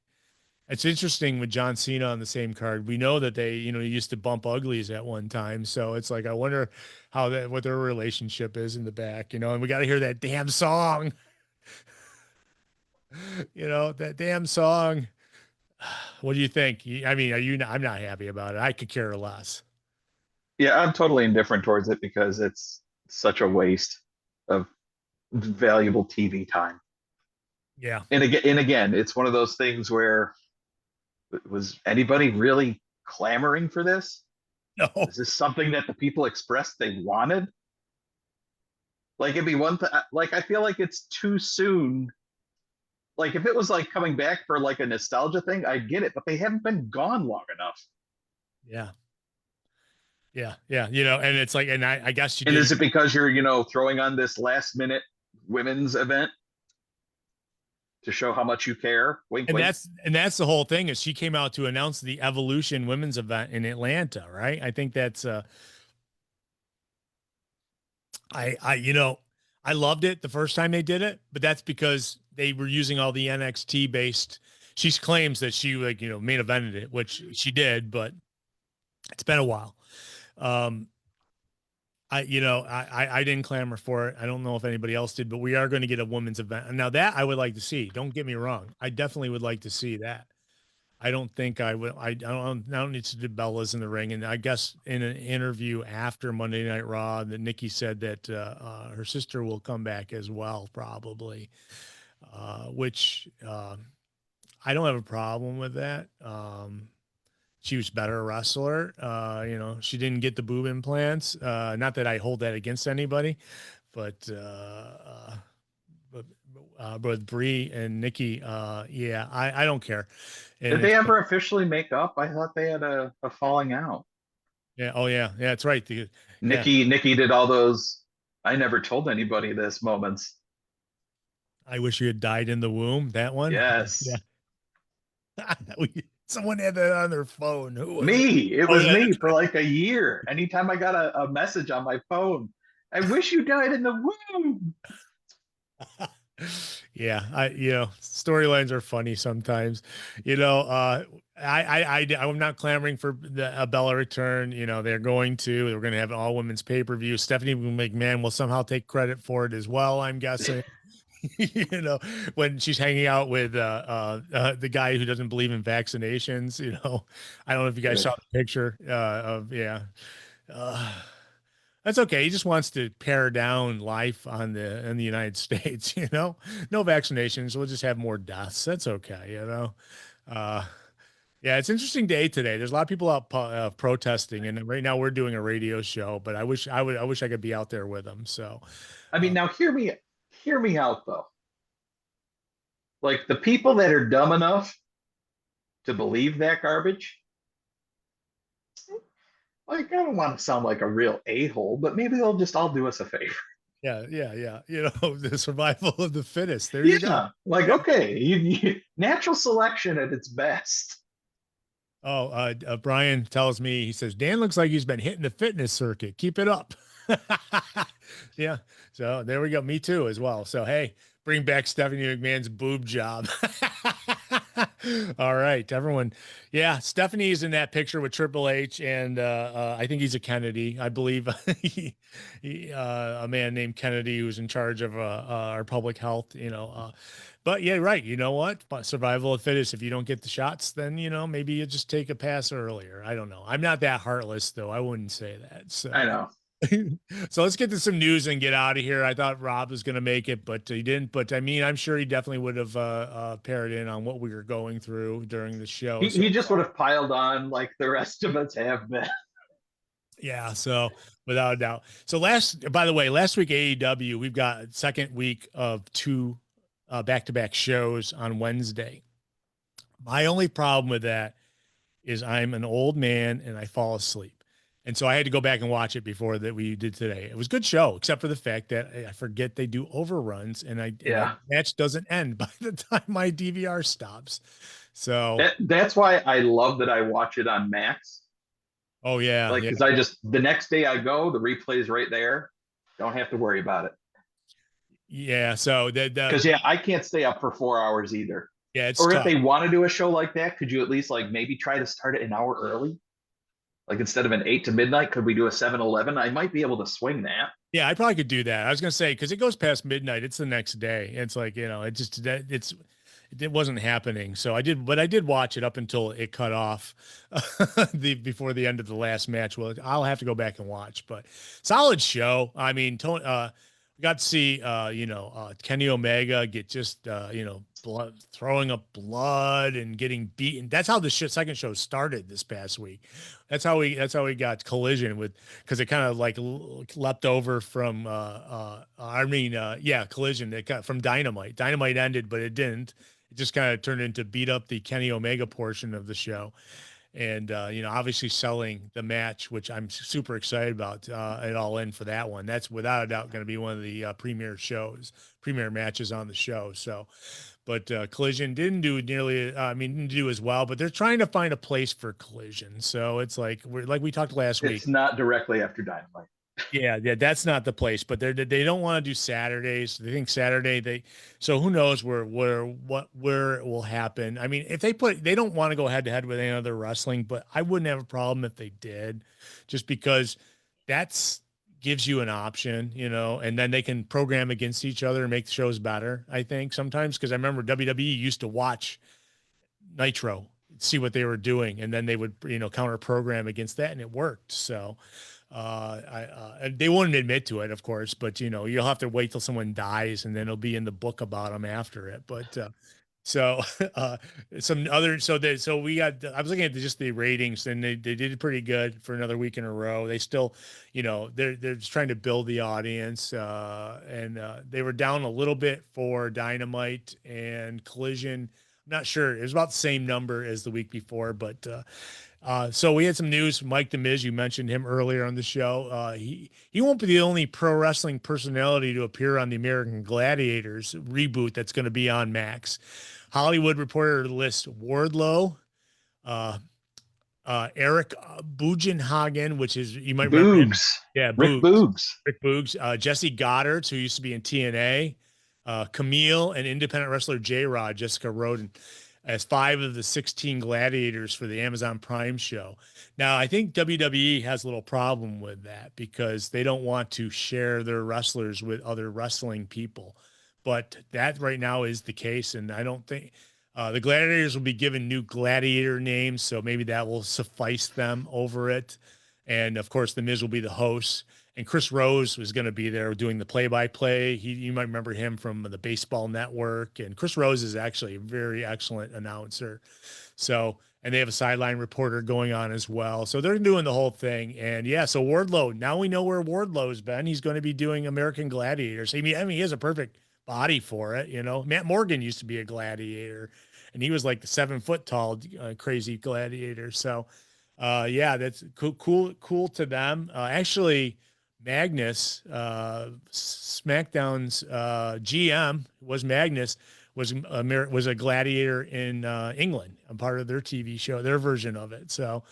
It's interesting with John Cena on the same card. We know that they, used to bump uglies at one time. So it's like, I wonder what their relationship is in the back, and we got to hear that damn song. That damn song. What do you think? I mean, I'm not happy about it. I could care less.
Yeah, I'm totally indifferent towards it because it's such a waste of valuable TV time.
Yeah.
And again, it's one of those things where, was anybody really clamoring for this?
No.
Is this something that the people expressed they wanted? Like, it'd be one thing. Like, I feel like it's too soon. Like, if it was like coming back for like a nostalgia thing, I get it, but they haven't been gone long enough.
Yeah. And it's like, and I guess you
And
did.
is it because you're, throwing on this last minute women's event to show how much you care? Wink,
And
wink.
that's the whole thing, is she came out to announce the Evolution women's event in Atlanta, right? I think that's I loved it the first time they did it, but that's because they were using all the NXT based. She claims that she main evented it, which she did, but it's been a while. I didn't clamor for it. I don't know if anybody else did, but we are going to get a women's event. Now that I would like to see. Don't get me wrong. I definitely would like to see that. I don't think I would. I don't need to do Bella's in the ring. And I guess in an interview after Monday Night Raw, that Nikki said that her sister will come back as well, probably. Which I don't have a problem with that. She was better wrestler. She didn't get the boob implants. Not that I hold that against anybody, but with Brie and Nikki, yeah, I don't care. And
Did they ever officially make up? I thought they had a falling out.
yeah, oh yeah, that's right. Yeah,
Nikki did all those. I never told anybody this moments.
I wish you had died in the womb. That one.
Yes.
Yeah. Someone had that on their phone. Who was it?
Me. It
Oh,
was
yeah,
me for like a year. Anytime I got a message on my phone, I wish you died in the womb.
Yeah, storylines are funny sometimes. I'm not clamoring for a Bella return. We're going to have an all women's pay-per-view. Stephanie McMahon will somehow take credit for it as well, I'm guessing. When she's hanging out with the guy who doesn't believe in vaccinations. I don't know if you guys saw the picture uh, that's okay. He just wants to pare down life in the United States. No vaccinations. We'll just have more deaths. That's okay. Yeah, it's an interesting day today. There's a lot of people out protesting, and right now we're doing a radio show. But I wish I could be out there with them. So,
I mean, now hear me out though. Like the people that are dumb enough to believe that garbage, like I don't want to sound like a real a-hole, but maybe they'll just all do us a favor.
yeah. The survival of the fittest. There you go.
Like okay, natural selection at its best.
Oh, Brian tells me, he says, Dan looks like he's been hitting the fitness circuit. Keep it up. Yeah. So there we go. Me too, as well. So, hey, bring back Stephanie McMahon's boob job. All right, everyone. Yeah. Stephanie's in that picture with Triple H, and I think he's a Kennedy. I believe a man named Kennedy who's in charge of our public health, but yeah, right. You know what? Survival of the fittest. If you don't get the shots, then, maybe you just take a pass earlier. I don't know. I'm not that heartless, though. I wouldn't say that. So
I know.
So let's get to some news and get out of here. I thought Rob was going to make it, but he didn't. But I mean, I'm sure he definitely would have paired in on what we were going through during the show.
He just would have piled on like the rest of us have been.
Yeah, so without a doubt. So by the way, last week AEW, we've got second week of two back-to-back shows on Wednesday. My only problem with that is I'm an old man and I fall asleep. And so I had to go back and watch it before that we did today. It was a good show, except for the fact that I forget they do overruns and the match doesn't end by the time my DVR stops. So
that's why I love that I watch it on Max.
Oh yeah.
Like, cause the next day I go, the replay is right there. Don't have to worry about it.
Yeah. So
cause I can't stay up for 4 hours either.
Yeah. It's
or
tough.
If they want to do a show like that, could you at least like maybe try to start it an hour early? Like instead of an 8 to midnight, could we do a 7-11? I might be able to swing that.
Yeah, I probably could do that. I was going to say, because it goes past midnight. It's the next day. It's like, it wasn't happening. So I did watch it up until it cut off before the end of the last match. Well, I'll have to go back and watch, but solid show. I mean, we got to see, Kenny Omega get just, blood, throwing up blood and getting beaten. That's how the second show started this past week. That's how we got Collision because it kind of like leapt over from, Collision. It got from Dynamite. Dynamite ended, but it didn't. It just kind of turned into beat up the Kenny Omega portion of the show. And, obviously selling the match, which I'm super excited about at All In for that one. That's without a doubt going to be one of the premier matches on the show. So, but Collision didn't do didn't do as well, but they're trying to find a place for Collision. So it's like, we talked last week.
It's not directly after Dynamite.
Yeah, that's not the place, but they don't want to do Saturdays. They think Saturday so who knows where it will happen. I mean, if they don't want to go head to head with any other wrestling, but I wouldn't have a problem if they did, just because that's gives you an option, you know, and then they can program against each other and make the shows better, I think sometimes. Cause I remember WWE used to watch Nitro, see what they were doing, and then they would, you know, counter program against that, and it worked. So and they wouldn't admit to it, of course, but you know, you'll have to wait till someone dies and then it'll be in the book about them after it. But so some other so we got I was looking at just the ratings, and they did pretty good for another week in a row. They still, you know, they're just trying to build the audience, and they were down a little bit for Dynamite and Collision. I'm not sure. It was about the same number as the week before, but so we had some news. Mike The Miz, you mentioned him earlier on the show. He won't be the only pro wrestling personality to appear on the American Gladiators reboot that's going to be on Max. Hollywood Reporter lists Wardlow, Eric Bugenhagen, which is, you might remember him.
Boogs.
Yeah,
Rick Boogs.
Rick Boogs, Jesse Goddard, who used to be in TNA, Camille, and independent wrestler J-Rod, Jessica Roden, as 5 of the 16 gladiators for the Amazon Prime show. Now, I think WWE has a little problem with that because they don't want to share their wrestlers with other wrestling people. But that right now is the case, and I don't think the gladiators will be given new gladiator names, so maybe that will suffice them over it. And of course, The Miz will be the host, and Chris Rose was going to be there doing the play-by-play. You might remember him from the Baseball Network, and Chris Rose is actually a very excellent announcer. So, and they have a sideline reporter going on as well. So they're doing the whole thing. And yeah, so Wardlow, now we know where Wardlow's been. He's going to be doing American Gladiators. I mean, he has a perfect body for it. You know, Matt Morgan used to be a gladiator, and he was like the 7-foot tall, crazy gladiator. So, yeah, that's cool to them. Actually, Magnus, SmackDown's GM was Magnus, was a gladiator in England, a part of their TV show, their version of it. So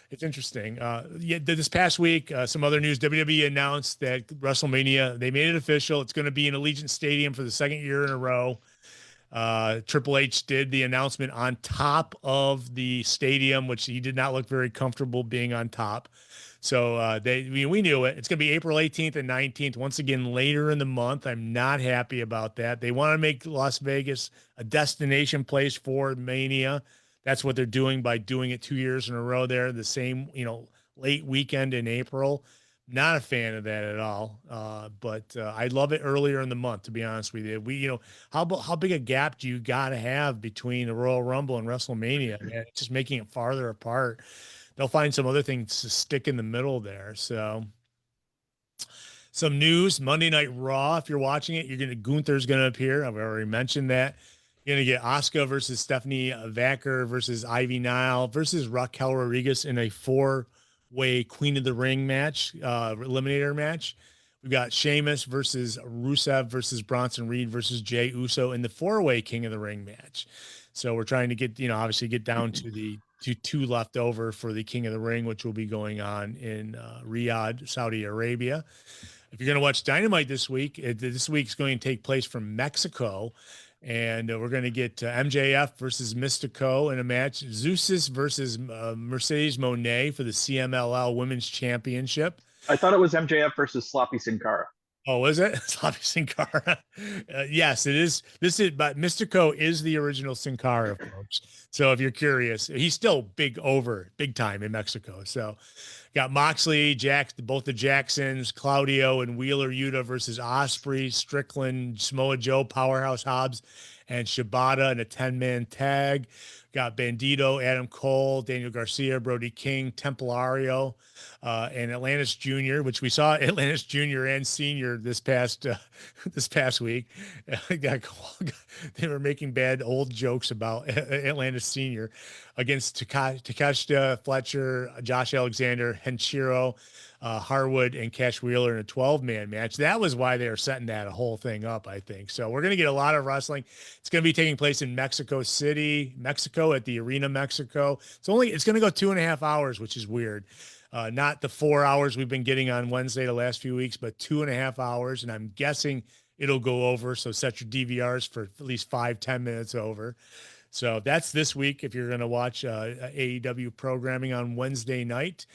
it's interesting. Yeah, this past week, some other news: WWE announced that WrestleMania, they made it official. It's going to be in Allegiant Stadium for the 2nd year in a row. Triple H did the announcement on top of the stadium, which he did not look very comfortable being on top. So we knew it. It's going to be April 18th and 19th, once again later in the month. I'm not happy about that. They want to make Las Vegas a destination place for Mania. That's what they're doing by doing it 2 years in a row there, the same, you know, late weekend in April. Not a fan of that at all. But I love it earlier in the month, to be honest with you. You know, how big a gap do you got to have between the Royal Rumble and WrestleMania? Man, just making it farther apart. They'll find some other things to stick in the middle there. So some news, Monday Night Raw. If you're watching it, Gunther's going to appear. I've already mentioned that. You're going to get Asuka versus Stephanie Vacker versus Ivy Nile versus Raquel Rodriguez in a 4-way Queen of the Ring match, eliminator match. We've got Sheamus versus Rusev versus Bronson Reed versus Jey Uso in the 4-way King of the Ring match. So we're trying to get, you know, obviously get down to the two left over for the King of the Ring, which will be going on in Riyadh, Saudi Arabia. If you're going to watch Dynamite this week, this week's going to take place from Mexico. And we're going to get MJF versus Mystico in a match. Zeusis versus Mercedes Moné for the CMLL Women's Championship.
I thought it was MJF versus Sloppy Sin Cara.
Oh, is it? Sloppy Sin Cara. Yes, it is. But Mystico is the original Sin Cara, folks. So if you're curious, he's still big time in Mexico. So got Moxley, both the Jacksons, Claudio and Wheeler Yuta versus Ospreay, Strickland, Samoa Joe, Powerhouse Hobbs, and Shibata in a 10-man tag. Got Bandito, Adam Cole, Daniel Garcia, Brody King, Templario, and Atlantis Jr., which we saw Atlantis Jr. and Senior this past week. They were making bad old jokes about Atlantis Senior against Takeshita, Fletcher, Josh Alexander, Henshiro, Harwood, and Cash Wheeler in a 12-man match. That was why they were setting that whole thing up, I think. So we're going to get a lot of wrestling. It's going to be taking place in Mexico City, Mexico, at the Arena Mexico. It's going to go 2.5 hours, which is weird. Not the 4 hours we've been getting on Wednesday the last few weeks, but 2.5 hours. And I'm guessing it'll go over. So set your DVRs for at least 5-10 minutes over. So that's this week. If you're going to watch AEW programming on Wednesday night.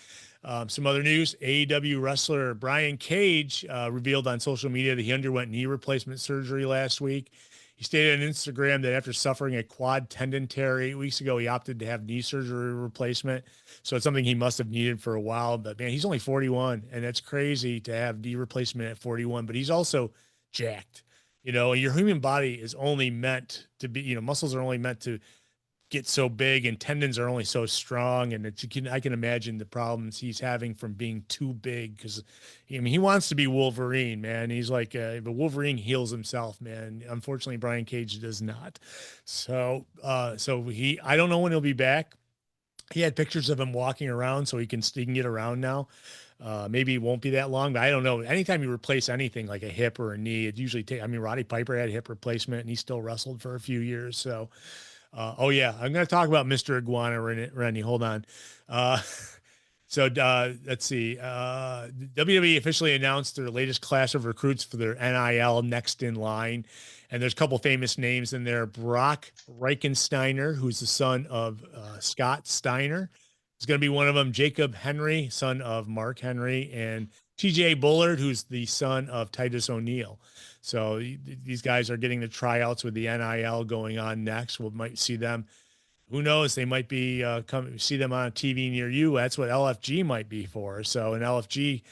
Some other news: AEW wrestler Brian Cage revealed on social media that he underwent knee replacement surgery last week. He stated on Instagram that after suffering a quad tendon tear 8 weeks ago, he opted to have knee surgery replacement. So it's something he must have needed for a while. But man, he's only 41, and that's crazy to have knee replacement at 41. But he's also jacked. Your human body is only meant to be. Muscles are only meant to get so big, and tendons are only so strong. And I can imagine the problems he's having from being too big, because he wants to be Wolverine, man. He's like, but Wolverine heals himself, man. Unfortunately, Brian Cage does not. So I don't know when he'll be back. He had pictures of him walking around, so he can get around now. Maybe it won't be that long, but I don't know. Anytime you replace anything like a hip or a knee, it usually Roddy Piper had hip replacement, and he still wrestled for a few years. So, oh yeah, I'm going to talk about Mr. Iguana, Rennie. Hold on. Let's see. WWE officially announced their latest class of recruits for their NIL next in line. And there's a couple famous names in there. Brock Reichensteiner, who's the son of Scott Steiner, is going to be one of them. Jacob Henry, son of Mark Henry, and TJ Bullard, who's the son of Titus O'Neil. So these guys are getting the tryouts with the NIL going on next. We might see them. Who knows? They might be see them on TV near you. That's what LFG might be for. So an LFG,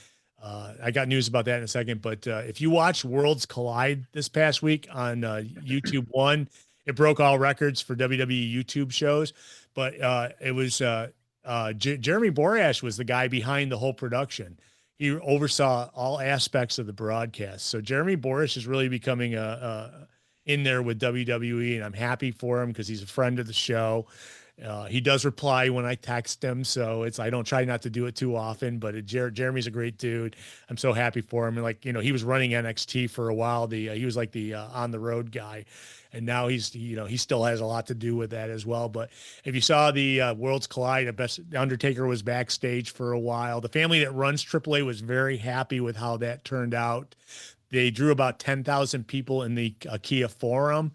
I got news about that in a second. But if you watch Worlds Collide this past week on YouTube One, it broke all records for WWE YouTube shows. But it was Jeremy Borash was the guy behind the whole production. He oversaw all aspects of the broadcast. So Jeremy Borash is really becoming in there with WWE, and I'm happy for him because he's a friend of the show. He does reply when I text him, so I don't try not to do it too often, but Jeremy's a great dude. I'm so happy for him. And he was running NXT for a while. He was like the on the road guy, and now he still has a lot to do with that as well. But if you saw the Worlds Collide, Undertaker was backstage for a while. The family that runs AAA was very happy with how that turned out. They drew about 10,000 people in the Kia Forum.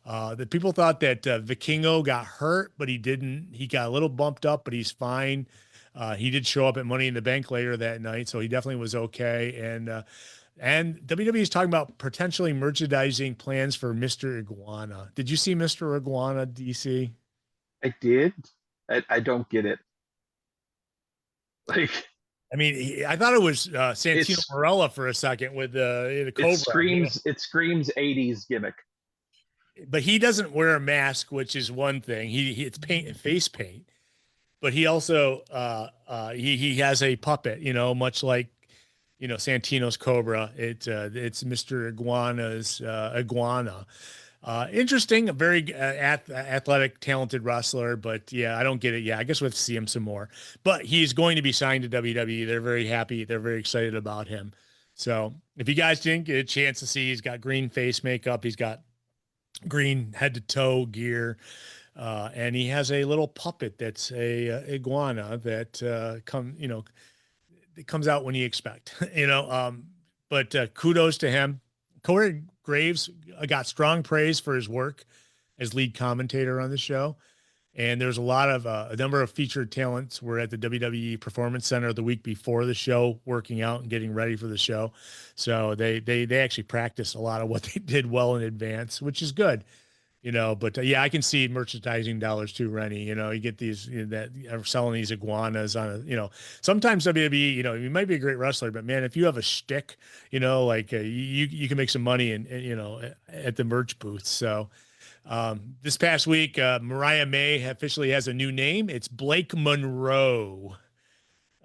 The people thought that Vikingo got hurt, but he didn't. He got a little bumped up, but he's fine. He did show up at Money in the Bank later that night, so he definitely was okay. And WWE is talking about potentially merchandising plans for Mr. Iguana. Did you see Mr. Iguana, DC?
I did. I don't get it. Like,
I thought it was Santino Marella for a second with the Cobra.
It screams 80s gimmick.
But he doesn't wear a mask, which is one thing. It's face paint, but he also he has a puppet, much like Santino's Cobra. It's Mr. Iguana's iguana. Interesting, a very athletic, talented wrestler, but yeah, I don't get it. Yeah, I guess we'll have to see him some more. But he's going to be signed to WWE. They're very happy. They're very excited about him. So if you guys didn't get a chance to see, he's got green face makeup. He's got green head to toe gear. And he has a little puppet that's a iguana that it comes out when you expect, but kudos to him. Corey Graves got strong praise for his work as lead commentator on the show. And there's a number of featured talents were at the WWE Performance Center the week before the show, working out and getting ready for the show. So they actually practiced a lot of what they did well in advance, which is good, but yeah, I can see merchandising dollars too, Rennie. You get these that are selling these iguanas on sometimes WWE, you might be a great wrestler, but man, if you have a shtick, you can make some money at the merch booth. So this past week, Mariah May officially has a new name. It's Blake Monroe.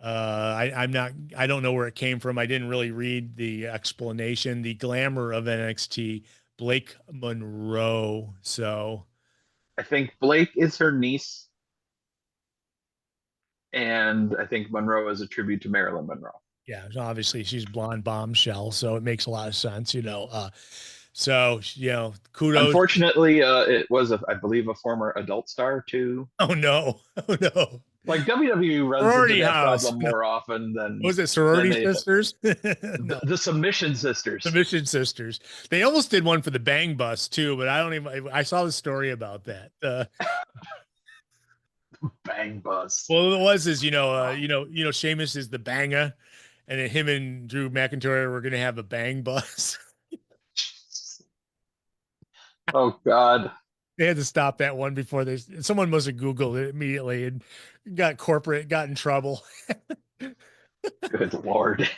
I don't know where it came from. I didn't really read the explanation. The glamour of NXT, Blake Monroe. So
I think Blake is her niece, and I think Monroe is a tribute to Marilyn Monroe.
Yeah, obviously she's blonde bombshell, so it makes a lot of sense, So, kudos.
Unfortunately, it was, I believe, a former adult star too.
Oh no. Oh no.
Like WWE runs
Sorority
into that
house.
problem more often than
Was it sorority
they-
sisters?
the,
No,
the submission sisters.
the Mission Sisters. They almost did one for the Bang Bus too, but I don't even. I saw the story about that.
Bang bus.
Well, it was is Sheamus is the banger, and then him and Drew McIntyre were gonna have a Bang Bus.
Oh God.
They had to stop that one before they. Someone must have Googled it immediately and got in trouble.
Good Lord.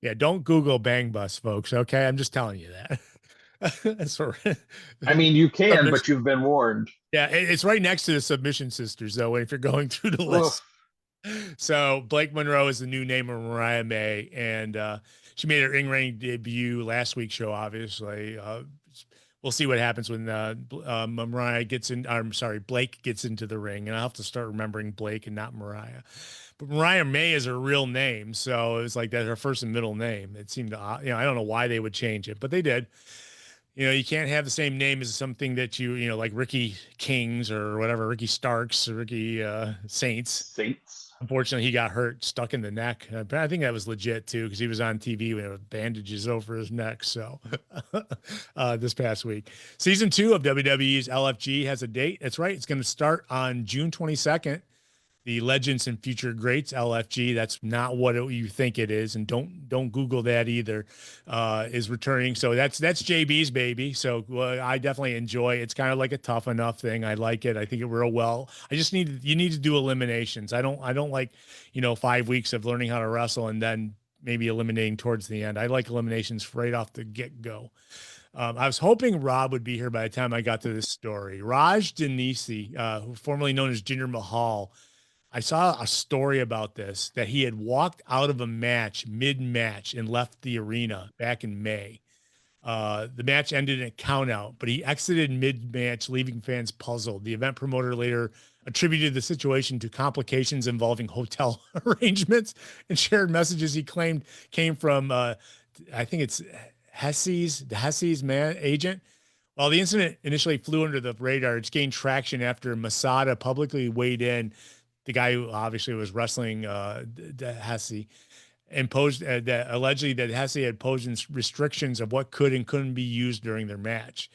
Yeah, don't Google Bang Bus, folks. Okay, I'm just telling you that. That's all right.
I mean, you can,
Submission-
but you've been warned.
Yeah, it's right next to the Submission Sisters, though. If you're going through the list, so Blake Monroe is the new name of Mariah May, and she made her in-ring debut last week's show. Obviously, we'll see what happens when Mariah gets in. I'm sorry, Blake gets into the ring, and I'll have to start remembering Blake and not Mariah. But Mariah May is her real name, so it was like that her first and middle name. It seemed to, I don't know why they would change it, but they did. You can't have the same name as something that like Ricky Kings or whatever, Ricky Starks or Ricky Saints.
Saints.
Unfortunately, he got hurt, stuck in the neck. I think that was legit too, because he was on TV with bandages over his neck. So this past week, season 2 of WWE's LFG has a date. That's right. It's going to start on June 22nd. The Legends and Future Greats LFG, that's not what you think it is, and don't Google that either, is returning. So that's JB's baby. So I definitely enjoy it. It's kind of like a Tough Enough thing. I like it. I think it real well. I just you need to do eliminations. I don't like 5 weeks of learning how to wrestle and then maybe eliminating towards the end. I like eliminations right off the get-go. I was hoping Rob would be here by the time I got to this story. Raj Denisi, formerly known as Jinder Mahal, I saw a story about this, that he had walked out of a match mid-match and left the arena back in May. The match ended in a count out, but he exited mid-match, leaving fans puzzled. The event promoter later attributed the situation to complications involving hotel arrangements and shared messages he claimed came from, I think it's Hesse's agent. While the incident initially flew under the radar, it's gained traction after Masada publicly weighed in. The guy who obviously was wrestling Hesse imposed that allegedly that Hesse had posed restrictions of what could and couldn't be used during their match.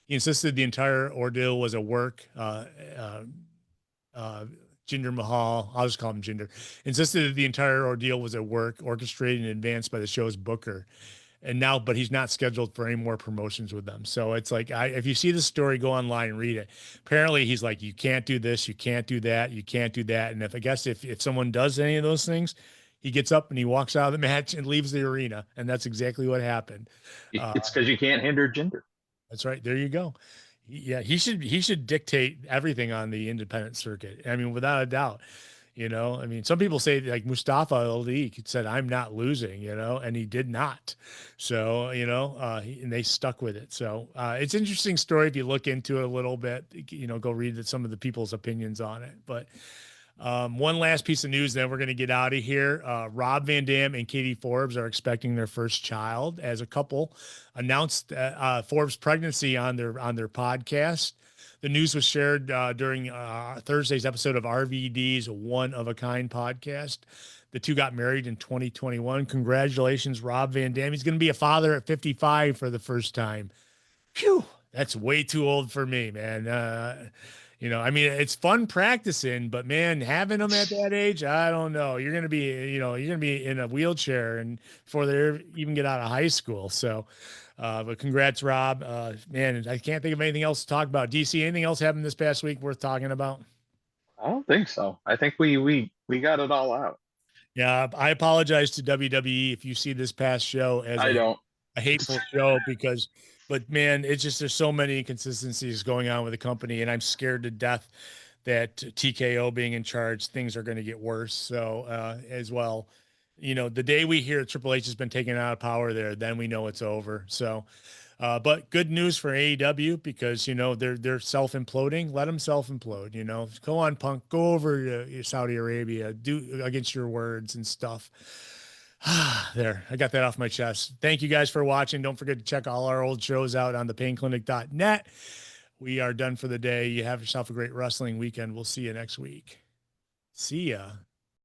He insisted the entire ordeal was a work. Jinder Mahal, I'll just call him Jinder, insisted that the entire ordeal was a work orchestrated in advance by the show's booker. But he's not scheduled for any more promotions with them. So it's like, if you see the story, go online and read it. Apparently he's like, you can't do this, you can't do that, you can't do that. And if someone does any of those things, he gets up and he walks out of the match and leaves the arena. And that's exactly what happened.
It's because you can't hinder Jinder.
That's right. There you go. Yeah, he should dictate everything on the independent circuit. I mean, without a doubt. Some people say like Mustafa Ali said, "I'm not losing," and he did not. So, and they stuck with it. So it's an interesting story if you look into it a little bit. Go read some of the people's opinions on it. But one last piece of news, then we're going to get out of here. Rob Van Dam and Katie Forbes are expecting their first child. As a couple announced Forbes' pregnancy on their podcast. The news was shared during Thursday's episode of RVD's One of a Kind podcast. The two got married in 2021. Congratulations, Rob Van Dam. He's going to be a father at 55 for the first time. Phew, that's way too old for me, man. It's fun practicing, but man, having them at that age, I don't know. You're going to be in a wheelchair and before they even get out of high school. So, but congrats, Rob. Man, I can't think of anything else to talk about. DC, anything else happened this past week worth talking about?
I don't think so. I think we got it all out.
Yeah, I apologize to WWE if you see this past show as a hateful show but man, it's just, there's so many inconsistencies going on with the company, and I'm scared to death that TKO being in charge, things are going to get worse. So as well, the day we hear Triple H has been taken out of power there, then we know it's over. So, but good news for AEW because, they're self-imploding. Let them self-implode, go on, Punk, go over to Saudi Arabia, do against your words and stuff. There, I got that off my chest. Thank you guys for watching. Don't forget to check all our old shows out on thepainclinic.net. We are done for the day. You have yourself a great wrestling weekend. We'll see you next week. See ya.